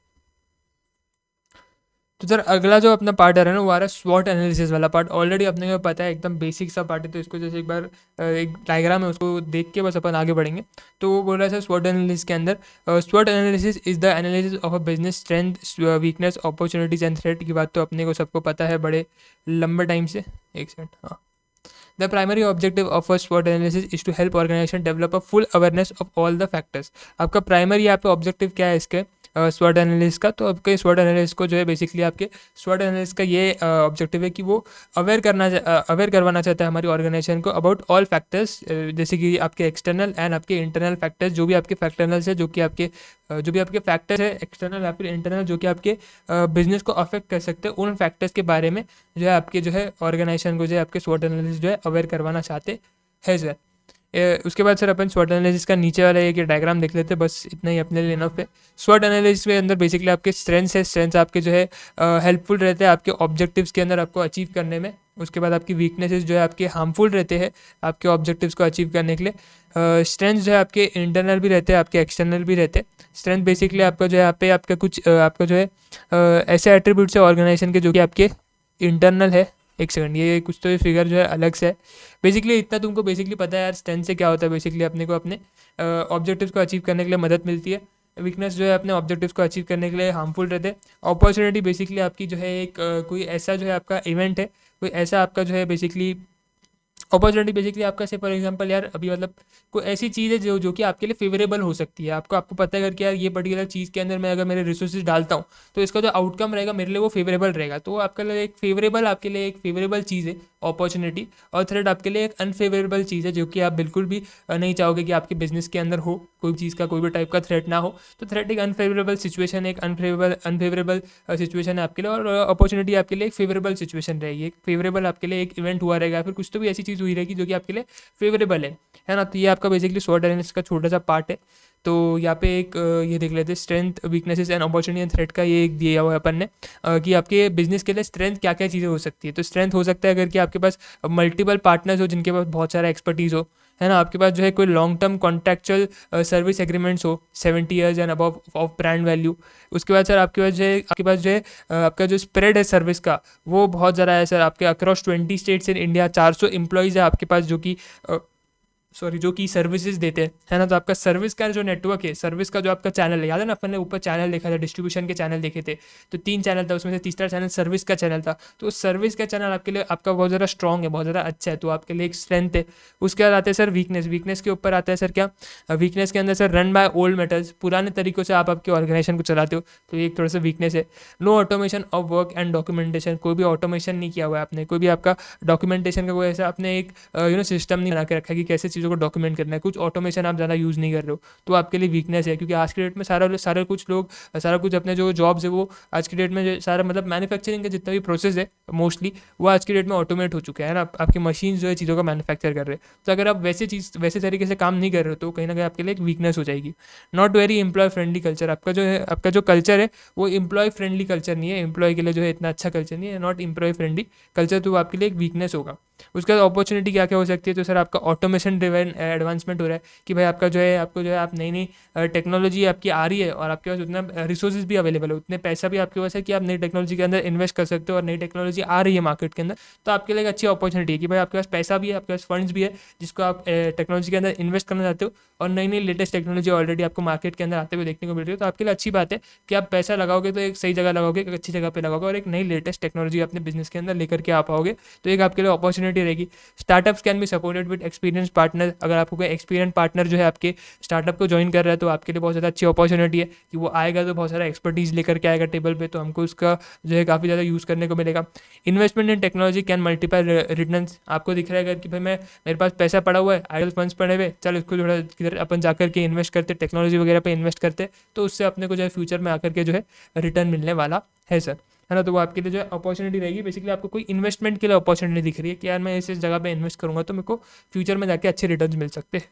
तो सर अगला जो अपना पार्ट आ रहा है ना, वो आ रहा है स्वॉट एनालिसिस वाला पार्ट। ऑलरेडी अपने को पता है, एकदम बेसिक सा पार्ट है। तो इसको जैसे एक बार एक डायग्राम है उसको देख के बस अपन आगे बढ़ेंगे। तो वो बोल रहा है सर स्वॉट एनालिसिस के अंदर, स्वॉट analysis is the analysis of a business strength, weakness, opportunities and threat की बात तो अपने को सबको पता है बड़े लंबे टाइम से। एक सेकंड, हाँ। The primary objective of a स्वॉट analysis is to help organization develop a full awareness of all the factors. आपका प्राइमरी यहाँ पे ऑब्जेक्टिव क्या है इसके स्वॉट एनालिसिस का? तो आपके स्वॉट एनालिसिस को जो है बेसिकली आपके स्वॉट एनालिसिस का ये ऑब्जेक्टिव है कि वो अवेयर करवाना चाहता है हमारी ऑर्गेनाइजेशन को अबाउट ऑल फैक्टर्स, जैसे कि आपके एक्सटर्नल एंड आपके इंटरनल फैक्टर्स। जो भी आपके फैक्टर्नल्स है, जो भी आपके फैक्टर्स है एक्सटर्नल या फिर इंटरनल, जो कि आपके बिजनेस को अफेक्ट कर सकते हैं, उन फैक्टर्स के बारे में जो है आपके जो है ऑर्गेनाइजेशन को जो है आपके स्वॉट एनालिसिस जो है अवेयर करवाना चाहते हैं सर। उसके बाद सर अपन स्वॉट एनालिसिस का नीचे वाला एक डायग्राम देख लेते हैं, बस इतना ही अपने लिए इनफ है। स्वॉट एनालिसिस के अंदर बेसिकली आपके स्ट्रेंथ्स आपके जो है हेल्पफुल रहते हैं आपके ऑब्जेक्टिव्स के अंदर आपको अचीव करने में। उसके बाद आपकी वीकनेसेस जो है आपके हार्मफुल रहते हैं आपके ऑब्जेक्टिव्स को अचीव करने के लिए। स्ट्रेंथ जो है आपके इंटरनल भी रहते हैं, आपके एक्सटर्नल भी रहते हैं। स्ट्रेंथ बेसिकली आपका जो है यहाँ पे आपका कुछ आपका जो है ऐसे एट्रीब्यूट्स है ऑर्गेनाइजेशन के जो कि आपके इंटरनल है। एक सेकंड, ये कुछ तो ये फिगर जो है अलग से है। बेसिकली इतना तुमको बेसिकली पता है यार, स्ट्रेंथ से क्या होता है। बेसिकली अपने को अपने ऑब्जेक्टिव्स को अचीव करने के लिए मदद मिलती है। वीकनेस जो है अपने ऑब्जेक्टिव्स को अचीव करने के लिए हार्मफुल रहते हैं। अपॉर्चुनिटी बेसिकली आपकी जो है एक कोई ऐसा जो है आपका इवेंट है, कोई ऐसा आपका जो है बेसिकली अपॉर्चुनिटी बेसिकली आपका से फॉर एग्जांपल यार अभी मतलब कोई ऐसी चीज़ है जो कि आपके लिए फेवरेबल हो सकती है, आपको आपको पता है करके यार ये पर्टिकुलर चीज़ के अंदर मैं अगर मेरे रिसोर्सेज डालता हूँ तो इसका जो आउटकम रहेगा मेरे लिए वो फेवरेबल रहेगा, तो आपके लिए एक फेवरेबल चीज़ है अपॉर्चुनिटी। और थ्रेट आपके लिए एक अनफेवरेबल चीज़ है जो कि आप बिल्कुल भी नहीं चाहोगे कि आपके बिजनेस के अंदर हो, कोई चीज़ का कोई भी टाइप का थ्रेट ना हो। तो थ्रेट एक अनफेवरेबल सिचुएशन है, एक अनफेवरेबल सिचुएशन है आपके लिए, और अपॉर्चुनिटी आपके लिए एक फेवरेबल सिचुएशन रहेगी, एक फेवरेबल आपके लिए एक इवेंट हुआ रहेगा, फिर कुछ तो भी ऐसी चीज़ हुई रहेगी जो कि आपके लिए फेवरेबल है ना। तो ये आपका बेसिकली स्वॉट एनालिसिस का छोटा सा पार्ट है। तो यहाँ पे एक ये देख लेते हैं strength weaknesses and opportunity and threat का, ये एक दिया हुआ है अपन ने कि आपके बिजनेस के लिए स्ट्रेंथ क्या क्या चीज़ें हो सकती है। तो स्ट्रेंथ हो सकता है अगर कि आपके पास मल्टीपल पार्टनर्स हो जिनके पास बहुत सारा एक्सपर्टीज़ हो, है ना, आपके पास जो है कोई long term contractual service agreements हो 70 years and above of brand value. उसके बाद सर आपके पास जो है आपका जो स्प्रेड है सर्विस का वो बहुत ज़्यादा है सर, आपके across 20 states in India, 400 employees है आपके पास जो कि सर्विसेज देते हैं, है ना। तो आपका सर्विस का जो नेटवर्क है, सर्विस का जो आपका चैनल है, याद है ना अपन ने ऊपर चैनल देखा था, डिस्ट्रीब्यूशन के चैनल देखे थे, तो 3 चैनल था, उसमें से तीसरा चैनल सर्विस का चैनल था। तो सर्विस का चैनल आपके लिए आपका बहुत ज़्यादा स्ट्रॉन्ग है, बहुत ज़्यादा अच्छा है, तो आपके लिए एक स्ट्रेंथ है। उसके बाद आते हैं सर वीकनेस के ऊपर आता है सर क्या, वीकनेस के अंदर sir run by old methods, पुराने तरीकों से आप आपके ऑर्गेनाइजेशन को चलाते हो, तो ये एक थोड़ा सा वीकनेस है। No automation of work and documentation, कोई भी ऑटोमेशन नहीं किया हुआ है आपने, कोई भी आपका डॉक्यूमेंटेशन का कोई ऐसा आपने एक सिस्टम नहीं बना के रखा है कि कैसे चीज़ों को डॉक्यूमेंट करना है, कुछ ऑटोमेशन आप ज़्यादा यूज़ नहीं कर रहे हो, तो आपके लिए वीकनेस है। क्योंकि आज के डेट में सारा कुछ लोग सारा कुछ अपने जो जॉब्स है वो आज की डेट में सारा मतलब मैन्युफैक्चरिंग का जितना भी प्रोसेस है मोस्टली वो आज की डेट में ऑटोमेट हो चुके हैं ना, आपकी मशीन जो है चीज़ों का मैन्युफैक्चर कर रहे हैं। तो अगर आप वैसे तरीके से काम नहीं कर रहे हो तो कहीं ना कहीं आपके लिए एक वीकनेस हो जाएगी। Not very employ friendly culture, आपका जो कल्चर है वो एम्प्लॉय फ्रेंडली कल्चर नहीं है, एम्प्लॉय के लिए जो है इतना अच्छा कल्चर नहीं है, नॉट एम्प्लॉय फ्रेंडली कल्चर, तो वो आपके लिए एक वीकनेस होगा। उसके बाद अपॉर्चुनिटी क्या क्या हो सकती है, तो सर आपका ऑटोमेशन ड्रिवन एडवांसमेंट हो रहा है कि भाई आपको जो है आप नई नई टेक्नोलॉजी आपकी आ रही है और आपके पास उतना रिसोर्सेज भी अवेलेबल है, उतने पैसा भी आपके पास है कि आप नई टेक्नोलॉजी के अंदर इन्वेस्ट कर सकते हो, और नई टेक्नोलॉजी आ रही है मार्केट के अंदर, तो आपके लिए एक अच्छी अपॉर्चुनिटी है कि भाई आपके पास पैसा भी है, आपके पास फंड्स भी है जिसको आप टेक्नोलॉजी के अंदर इन्वेस्ट करना चाहते हो, और नई नई लेटेस्ट टेक्नोलॉजी ऑलरेडी आपको मार्केट के अंदर आते हुए देखने को मिल रही है। तो आपके लिए अच्छी बात है कि आप पैसा लगाओगे तो एक सही जगह लगाओगे, एक अच्छी जगह पे लगाओगे, और एक नई लेटेस्ट टेक्नोलॉजी अपने बिजनेस के अंदर लेकर के आ पाओगे, तो एक आपके लिए अपॉर्चुनिटी रहेगी। Startups can be supported with experience partner, अगर आपको कोई एक्सपीरियंस पार्टनर जो है आपके स्टार्टअप को ज्वाइन कर रहा है तो आपके लिए बहुत ज़्यादा अच्छी अपॉर्चुनिटी है कि वो आएगा तो बहुत सारा एक्सपर्टीज़ लेकर के आएगा टेबल पे, तो हमको उसका जो है काफ़ी ज़्यादा यूज़ करने को मिलेगा। Investment in technology can multiply returns, आपको दिख रहा है कि भाई मेरे पास पैसा पड़ा हुआ है, आइडल फंड्स पड़े हुए, चल इसको थोड़ा किधर अपन जाकर के इन्वेस्ट करते, टेक्नोलॉजी वगैरह पे इन्वेस्ट करते, तो उससे अपने को जो है फ्यूचर में आकर के जो है रिटर्न मिलने वाला है सर, है ना। तो वो आपके लिए जो है अपॉर्चुनिटी रहेगी। बेसिकली आपको कोई इन्वेस्टमेंट के लिए अपॉर्चुनिटी दिख रही है कि यार मैं इस जगह पे इन्वेस्ट करूंगा तो मेरे को फ्यूचर में जाके अच्छे रिटर्न्स मिल सकते हैं।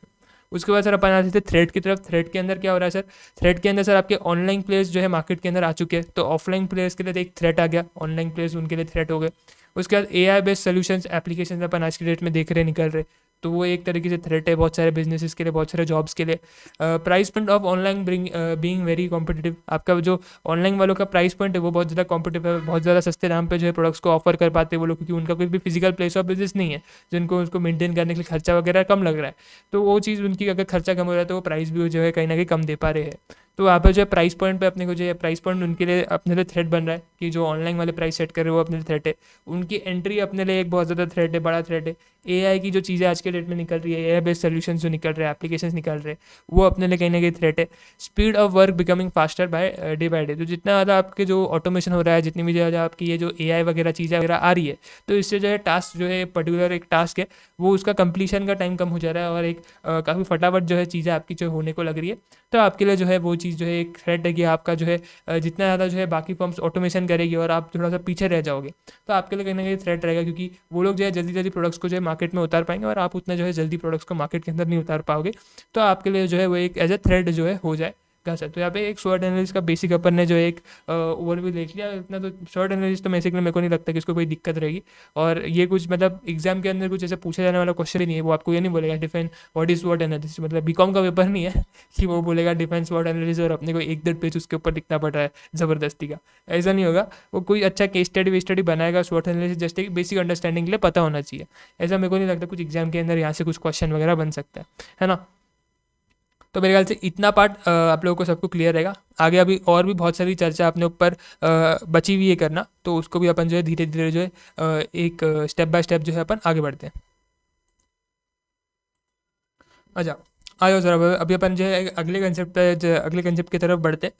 उसके बाद सर अपन आते थे थ्रेड की तरफ। थ्रेड के अंदर क्या हो रहा है सर, थ्रेड के अंदर सर आपके ऑनलाइन प्लेयर्स जो है मार्केट के अंदर आ चुके हैं, तो ऑफलाइन प्लेयर्स के लिए तो एक थ्रेट आ गया, ऑनलाइन प्लेयर्स उनके लिए थ्रेट हो गए। उसके बाद AI बेस्ड सोल्यूशंस एप्लीकेशन अपन आज की डेट में देख रहे निकल रहे, तो वो एक तरीके से थ्रेट है बहुत सारे बिजनेसेस के लिए, बहुत सारे जॉब्स के लिए। Price point of online being very competitive, आपका जो ऑनलाइन वालों का प्राइस पॉइंट है वो बहुत ज़्यादा कॉम्पिटिटिव है, बहुत ज़्यादा सस्ते दाम पे जो है प्रोडक्ट्स को ऑफर कर पाते हैं वो लोग, क्योंकि उनका कोई भी फिजिकल प्लेस ऑफ बिजनेस नहीं है जिनको उसको मेंटेन करने के लिए खर्चा वगैरह कम लग रहा है, तो वो चीज़ उनकी अगर खर्चा कम हो रहा है तो वो प्राइस भी जो है कहीं ना कहीं कम दे पा रहे हैं। तो वहाँ पर जो है प्राइस पॉइंट पे अपने को जो है प्राइस पॉइंट उनके लिए अपने लिए थ्रेट बन रहा है कि जो ऑनलाइन वाले प्राइस सेट कर रहे हैं वो अपने लिए थ्रेट है, उनकी एंट्री अपने लिए एक बहुत ज़्यादा थ्रेट है, बड़ा थ्रेट है। AI की जो चीज़ें आज के डेट में निकल रही है, AI बेस्ड सोल्यूशन जो निकल रहे हैं, एप्लीकेशन निकल रहे हैं, वो अपने लिए कहीं ना कहीं थ्रेट है। Speed of work becoming faster by day, तो जितना ज़्यादा आपके जो ऑटोमेशन हो रहा है, जितनी भी ज़्यादा आपकी ये जो AI वगैरह चीज़ें वगैरह आ रही है, तो इससे जो है टास्क जो है पर्टिकुलर एक टास्क है वो उसका कंप्लीशन का टाइम कम हो जा रहा है, और एक काफ़ी फटाफट जो है चीज़ें आपकी जो होने को लग रही है, तो आपके लिए जो है वो चीज़ जो है एक थ्रेट है कि आपका जो है जितना ज़्यादा जो है बाकी फर्म्स ऑटोमेशन करेगी और आप थोड़ा सा पीछे रह जाओगे, तो आपके लिए कहीं ना कहीं थ्रेट रहेगा, क्योंकि वो लोग जो है जल्दी जल्दी प्रोडक्ट्स को जो है मार्केट में उतार पाएंगे और आप उतना जो है जल्दी प्रोडक्ट्स को मार्केट के अंदर नहीं उतार पाओगे, तो आपके लिए जो है वो एक एज ए थ्रेट जो है हो जाए सर। तो यहाँ पे एक शॉर्ट एनालिसिस का बेसिक अपन ने जो एक ओवरव्यू देख लिया, इतना तो शॉर्ट एनालिसिस तो बेसिकली मेरे को नहीं लगता कि इसको कोई दिक्कत रहेगी, और ये कुछ मतलब एग्जाम के अंदर कुछ ऐसे पूछा जाने वाला क्वेश्चन ही नहीं है, वो आपको ये नहीं बोलेगा डिफाइन व्हाट इज स्वॉट एनालिसिस, मतलब बीकॉम का पेपर नहीं है कि वो बोलेगा डिफाइन स्वॉट एनालिसिस और अपने को 1-1.5 पेज उसके ऊपर लिखना पड़ रहा है ज़बरदस्ती का, ऐसा नहीं होगा। वो कोई अच्छा केस स्टडी बनाएगा स्वॉट एनालिसिस, जस्ट एक बेसिक अंडरस्टैंडिंग के लिए पता होना चाहिए, ऐसा मेरे को नहीं लगता कुछ एग्जाम के अंदर यहाँ से कुछ क्वेश्चन वगैरह बन सकता है ना। तो मेरे ख्याल से इतना पार्ट आप लोगों को सबको क्लियर रहेगा। आगे अभी और भी बहुत सारी चर्चा अपने ऊपर बची हुई है करना, तो उसको भी अपन जो है धीरे धीरे जो है एक स्टेप बाय स्टेप जो है अपन आगे बढ़ते हैं। अच्छा, आ जाओ सर। अब अभी अपन जो है अगले कंसेप्ट की तरफ बढ़ते हैं।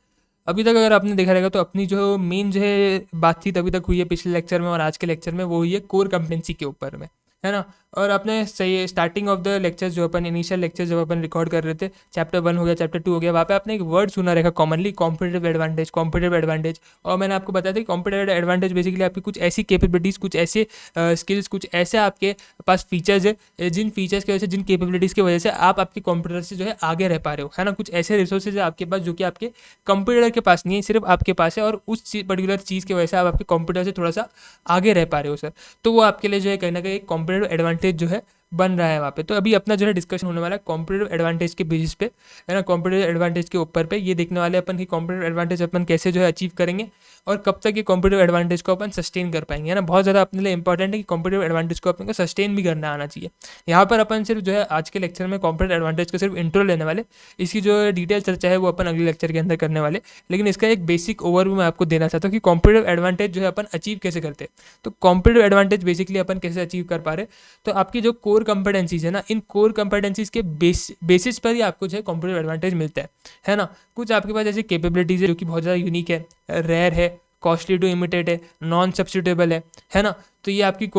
अभी तक अगर आपने देखा रहेगा तो अपनी जो मेन जो है बातचीत अभी तक हुई है पिछले लेक्चर में और आज के लेक्चर में, वो हुई है कोर कम्पिटेंसी के ऊपर में, है ना। और आपने सही स्टार्टिंग ऑफ द लेक्चर्स जो अपन इनिशियल लेक्चर्स जब अपन रिकॉर्ड कर रहे थे, चैप्टर 1 हो गया, चैप्टर 2 हो गया, वहाँ पे आपने एक वर्ड सुना रहेगा commonly, competitive advantage, competitive advantage. और मैंने आपको बताया था कि कॉम्पिटिटिव एडवांटेज बेसिकली आपकी कुछ ऐसी कैपेबिलिटीज़, कुछ ऐसे स्किल्स, कुछ ऐसे आपके पास फीचर्स है जिन फीचर्स की वजह से, जिन कैपेबिलिटीज़ की वजह से आप आपके कंप्यूटर से जो है आगे रह पा रहे हो, है ना। कुछ ऐसे रिसोर्सेज है आपके पास जो कि आपके कंप्यूटर के पास नहीं है, सिर्फ आपके पास है, और उस पर्टिकुलर चीज़ की वजह से आप आपके कंप्यूटर से थोड़ा सा आगे रह पा रहे हो सर। तो वो आपके लिए जो है कहीं ना कहीं एक कॉम्पिटिटिव एडवांटेज जो है बन रहा है वहाँ पे। तो अभी अपना जो है डिस्कशन होने वाला है कॉम्पिटिटिव एडवांटेज के बेसिस पे, है ना। कॉम्पिटिटिव एडवांटेज के ऊपर पे ये देखने वाले अपन कि कॉम्पिटिटिव एडवांटेज अपन कैसे जो है अचीव करेंगे और कब तक ये कॉम्पिटिटिव एडवांटेज को अपन सस्टेन कर पाएंगे, है ना। बहुत ज़्यादा अपने लिए इंपॉर्टेंट है कि कॉम्पिटिटिव एडवांटेज को अपन को सस्टेन भी करना आना चाहिए। यहाँ पर अपन सिर्फ जो है आज के लेक्चर में कॉम्पिटिटिव एडवांटेज को सिर्फ इंट्रो लेने वाले, इसकी जो डिटेल चर्चा है वो अपन अगले लेक्चर के अंदर करने वाले। लेकिन इसका एक बेसिक ओवरव्यू मैं आपको देना चाहता हूँ कि कॉम्पिटिटिव एडवांटेज जो है अपन अचीव कैसे करते हैं। तो कॉम्पिटिटिव एडवांटेज बेसिकली अपन कैसे अचीव कर पा रहे, तो आपकी जो कोर कंपेटेंसीज है ना, इन कोर कंपेटेंसीज के बेसिस पर ही आपको जो है कॉम्पिटिटिव एडवांटेज मिलता है ना। कुछ आपके पास ऐसी कैपेबिलिटीज है जो कि बहुत ज़्यादा यूनिक है, रेयर है, कॉस्टली टू इमिटेट है, नॉन सब्स्टिट्यूटेबल है ना। तो ये आपकी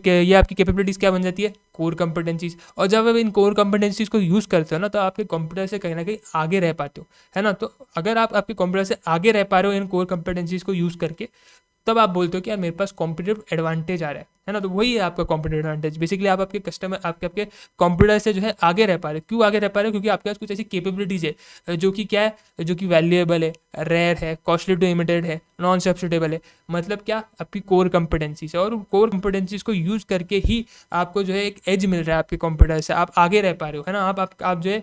ये आपकी कैपेबिलिटीज़ क्या बन जाती है, कोर कंपेटेंसीज। और जब आप इन कोर कंपेटेंसीज को यूज़ करते हो ना, तो आपके कंप्यूटर से कहीं ना कहीं आगे रह पाते हो, है ना। तो अगर आप आपके कंप्यूटर से आगे रह पा रहे हो इन कोर कंपेटेंसीज को यूज़ करके, तब आप बोलते हो कि यार मेरे पास कॉम्पिटिटिव एडवांटेज आ रहा है ना। तो वही है आपका कॉम्पिटिटिव एडवांटेज। बेसिकली आप आपके आपके कंप्यूटर से जो है आगे रह पा रहे हो। क्यों आगे रह पा रहे हो, क्योंकि आपके पास कुछ ऐसी कैपेबिलिटीज़ है जो कि क्या है, जो कि वैल्यूएबल है, रेयर है, कॉस्टली टू इमिटेड है, नॉन सब्स्टिट्यूटेबल है। मतलब क्या, आपकी कोर कंपिटेंसीज है, और कोर कंपिटेंसीज को यूज़ करके ही आपको जो है एक एज मिल रहा है आपके कंप्यूटर से, आप आगे रह पा रहे हो, है ना। आप जो है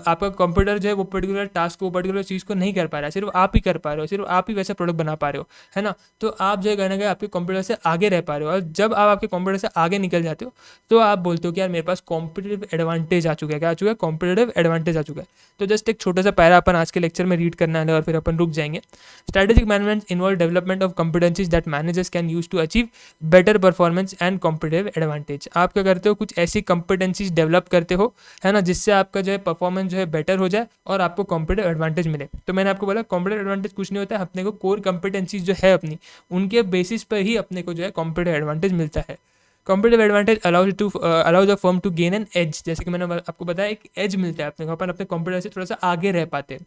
आपका कंप्यूटर जो है वो पर्टिकुलर टास्क को, पर्टिकुलर चीज़ को नहीं कर पा रहा है, सिर्फ आप ही कर पा रहे हो, सिर्फ आप ही वैसा प्रोडक्ट बना पा रहे हो, है ना। तो आप जो है कहना गया आपके कंप्यूटर से आगे रह पा रहे हो, और जब आप आपके कंप्यूटर से आगे निकल जाते हो तो आप बोलते हो कि यार मेरे पास कॉम्पिटिटिव एडवांटेज आ चुका है। क्या आ चुका है, कॉम्पिटिटिव एडवांटेज आ चुका है। तो जस्ट एक छोटा सा पैरा अपन आज के लेक्चर में रीड करना है और फिर अपन रुक जाएंगे। Strategic management involve development of competencies that managers can use to achieve better performance and competitive advantage. आप क्या करते हो, कुछ ऐसी कंपिटेंसीज डेवलप करते हो, है ना, जिससे आपका जो है परफॉर्मेंस जो है बेटर हो जाए और आपको कॉम्पिटिटिव एडवांटेज मिले। तो मैंने आपको बोला कॉम्पिटिटिव एडवांटेज कुछ नहीं होता है, अपने को कोर कंपिटेंसीज जो है अपनी, उनके बेसिस पर ही अपने को जो है कॉम्पिटिटिव एडवांटेज मिलता है। Competitive advantage allows a firm to gain an edge. जैसे कि मैंने आपको बताया एक एज मिलता है अपने को, अपन अपने कंप्यूटर से थोड़ा सा आगे रह पाते हैं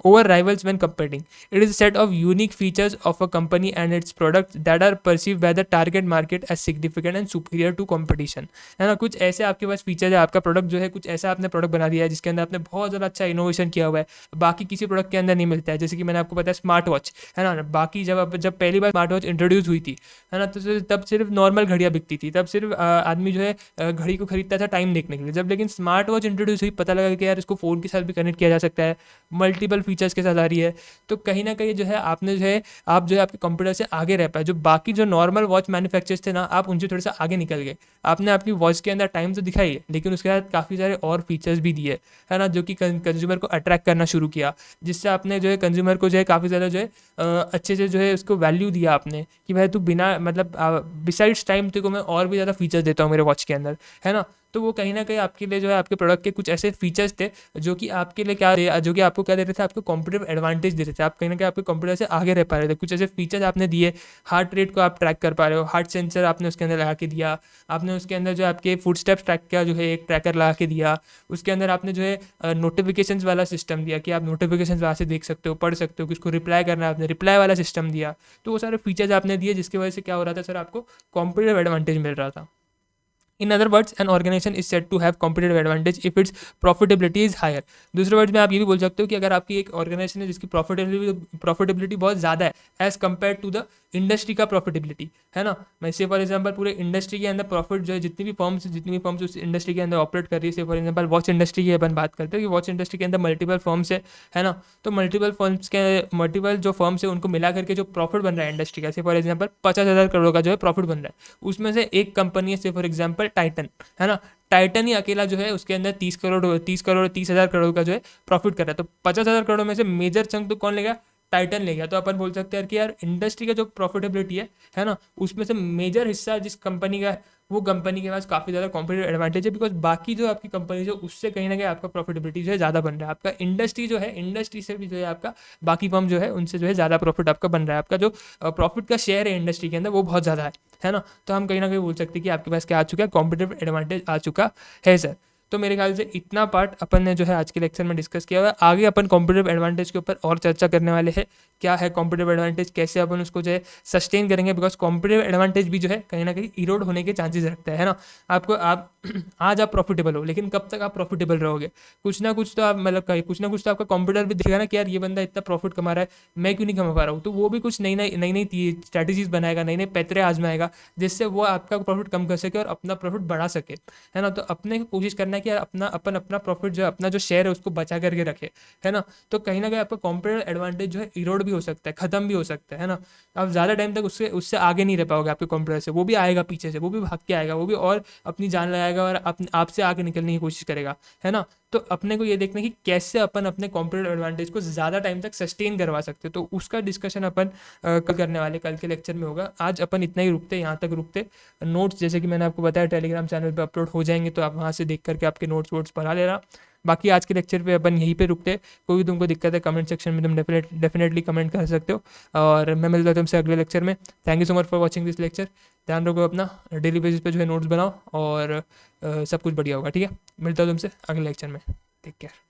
over rivals when competing. It is a set of unique features of a company and its products that are perceived by the target market as significant and superior to competition, है ना। कुछ ऐसे आपके पास फीचर है, आपका product जो है कुछ ऐसा आपने प्रोडक्ट बना दिया है जिसके अंदर आपने बहुत ज़्यादा अच्छा इनोवेशन किया हुआ है, बाकी किसी प्रोडक्ट के अंदर नहीं मिलता है। जैसे कि मैंने आपको बताया स्मार्ट वॉच, है ना। बाकी जब पहली बार स्मार्ट वॉच इंट्रोड्यूस हुई थी, है ना, तो तब सिर्फ नॉर्मल घड़ियाँ बिकती थी, तब सिर्फ आदमी जो है घड़ी को खरीदता था टाइम देखने के लिए। जब लेकिन स्मार्ट वॉच इंट्रोड्यूस हुई, पता लगा कि यार इसको फ़ोन के साथ भी कनेक्ट किया जा सकता है, मल्टीपल फीचर्स के साथ आ रही है। तो कहीं ना कहीं जो है आपने जो है आप जो है आपके कंप्यूटर से आगे रह पाए। जो बाकी जो नॉर्मल वॉच मैन्युफैक्चरर्स थे ना, आप उनसे थोड़ा सा आगे निकल गए। आपने आपकी वॉच के अंदर टाइम तो दिखाई है, लेकिन उसके साथ काफ़ी सारे और फीचर्स भी दिए, है ना, जो कि कंज्यूमर को अट्रैक्ट करना शुरू किया, जिससे आपने जो है कंज्यूमर को जो है काफ़ी ज़्यादा जो है अच्छे से जो है उसको वैल्यू दिया आपने कि भाई तू बिना मतलब बिसाइड्स टाइम तेरे को मैं और भी ज़्यादा फीचर्स देता हूँ मेरे वॉच के अंदर, है ना। तो वो कहीं ना कहीं आपके लिए जो है आपके प्रोडक्ट के कुछ ऐसे फीचर्स थे जो कि आपके लिए जो कि आपको क्या देते थे, आपको कॉम्पिटिटिव एडवांटेज देते थे। आप कहीं ना कहीं आपके कंप्यूटर से आगे रह पा रहे थे। कुछ ऐसे फीचर्स आपने दिए, हार्ट रेट को आप ट्रैक कर पा रहे हो, हार्ट सेंसर आपने उसके अंदर लगा के दिया, आपने उसके अंदर जो आपके फुट स्टेप्स ट्रैक किया जो है एक ट्रैकर लगा के दिया, उसके अंदर आपने जो है नोटिफिकेशंस वाला सिस्टम दिया कि आप नोटिफिकेशंस वहाँ से देख सकते हो, पढ़ सकते हो, किसको रिप्लाई करना है आपने रिप्लाई वाला सिस्टम दिया। तो वो सारे फीचर्स आपने दिए जिसकी वजह से क्या हो रहा था सर, आपको कॉम्पिटिटिव एडवांटेज मिल रहा था। In other words, an organization is said to have competitive advantage if its profitability is higher. दूसरे वर्ड में आप ये भी बोल सकते हो कि अगर आपकी एक ऑर्गेनाइजेशन है जिसकी प्रॉफिटेबिलिटी बहुत ज़्यादा है as compare to the industry का प्रॉफिटेबिलिटी, है ना। मैं से फॉर एग्जांपल पूरे इंडस्ट्री के अंदर प्रॉफिट जो है जितनी भी फर्म्स उस इंडस्ट्री के अंदर ऑपरेट कर रही है, फॉर एग्जांपल वॉच इंडस्ट्री की अपन बात करते हैं कि वॉच इंडस्ट्री के अंदर मल्टीपल फर्म्स है ना। तो मल्टीपल जो फर्म्स है उनको मिला करके जो प्रॉफिट बन रहा है इंडस्ट्री का, से फॉर एग्जाम्पल 50,000 करोड़ का जो है प्रॉफिट बन रहा है, उसमें से एक कंपनी है से फॉर एग्जाम्पल टाइटन, है ना। टाइटन ही अकेला जो है उसके अंदर 30,000 करोड़ का जो है प्रॉफिट कर रहा है। तो 50,000 करोड़ में से मेजर चंक तो कौन लेगा, टाइटन ले गया। तो अपन बोल सकते हैं कि यार इंडस्ट्री का जो प्रॉफिटेबिलिटी है ना, उसमें से मेजर हिस्सा जिस कंपनी का है वो कंपनी के पास काफ़ी ज़्यादा कॉम्पिटेटिव एडवांटेज है, बिकॉज बाकी जो आपकी कंपनी जो उससे कहीं ना कहीं आपका प्रॉफिटेबिलिटी जो है ज़्यादा बन रहा है, आपका इंडस्ट्री जो है, इंडस्ट्री से भी जो है आपका बाकी फर्म जो है उनसे जो है ज़्यादा प्रॉफिट आपका बन रहा है, आपका जो प्रॉफिट का शेयर है इंडस्ट्री के अंदर वो बहुत ज़्यादा है ना। तो हम कहीं ना कहीं बोल सकते हैं कि आपके पास क्या आ चुका है, कॉम्पिटेटिव एडवांटेज आ चुका है सर। तो मेरे ख्याल से इतना पार्ट अपन ने जो है आज के लेक्चर में डिस्कस किया हुआ है। आगे अपन कॉम्पिटेटिव एडवांटेज के ऊपर और चर्चा करने वाले हैं, क्या है कॉम्पिटेटिव एडवांटेज, कैसे अपन उसको जो है सस्टेन करेंगे, बिकॉज कॉम्पिटेटिव एडवांटेज भी जो है कहीं ना कहीं इरोड होने के चांसेस रखता है ना। आपको आप आज आप प्रॉफिटेबल हो, लेकिन कब तक आप प्रॉफिटेबल रहोगे, कुछ ना कुछ तो आप मतलब कुछ ना कुछ तो आपका कॉम्पिटिटर भी दिखेगा ना कि यार ये बंदा इतना प्रॉफिट कमा रहा है, मैं क्यों नहीं कमा पा रहा हूँ, तो वो भी कुछ नई नई स्ट्रैटेजीज बनाएगा, नई नई पैतरे आजमाएगा, जिससे वो आपका प्रॉफिट कम कर सके और अपना प्रॉफिट बढ़ा सके, है ना। तो अपने को कोशिश करना है कि यार अपना प्रॉफिट जो है, अपना जो शेयर है उसको बचा करके रखे, है ना। तो कहीं ना कहीं आपका कॉम्पिटिटिव एडवांटेज जो है इरोड भी हो सकता है, खत्म भी हो सकता है ना। आप ज़्यादा टाइम तक उससे उससे आगे नहीं रह पाओगे आपके कॉम्पिटिटर से, वो भी आएगा पीछे से, वो भी भाग के आएगा, वो भी और अपनी जान लगाएगा और आपसे आगे निकलने की कोशिश करेगा, है ना। तो अपने को ये देखना कि कैसे अपन अपने कॉम्पिटिटिव एडवांटेज को ज़्यादा टाइम तक सस्टेन करवा सकते हैं, तो उसका डिस्कशन अपन कल करने वाले, कल के लेक्चर में होगा। आज अपन इतना ही रुकते, यहाँ तक रुकते। नोट्स जैसे कि मैंने आपको बताया टेलीग्राम चैनल पे अपलोड हो जाएंगे, तो आप वहाँ से देख करके आपके नोट्स वोट्स पढ़ा लेना। बाकी आज के लेक्चर पे अपन यहीं पे रुकते। कोई भी तुमको दिक्कत है कमेंट सेक्शन में तुम डेफिनेटली कमेंट कर सकते हो, और मैं मिलता हूँ तुमसे अगले लेक्चर में। Thank you so much for watching this lecture. ध्यान रखो अपना, डेली बेसिस पे जो है नोट्स बनाओ, और सब कुछ बढ़िया होगा, ठीक है। मिलता हूँ तुमसे अगले लेक्चर में, टेक केयर।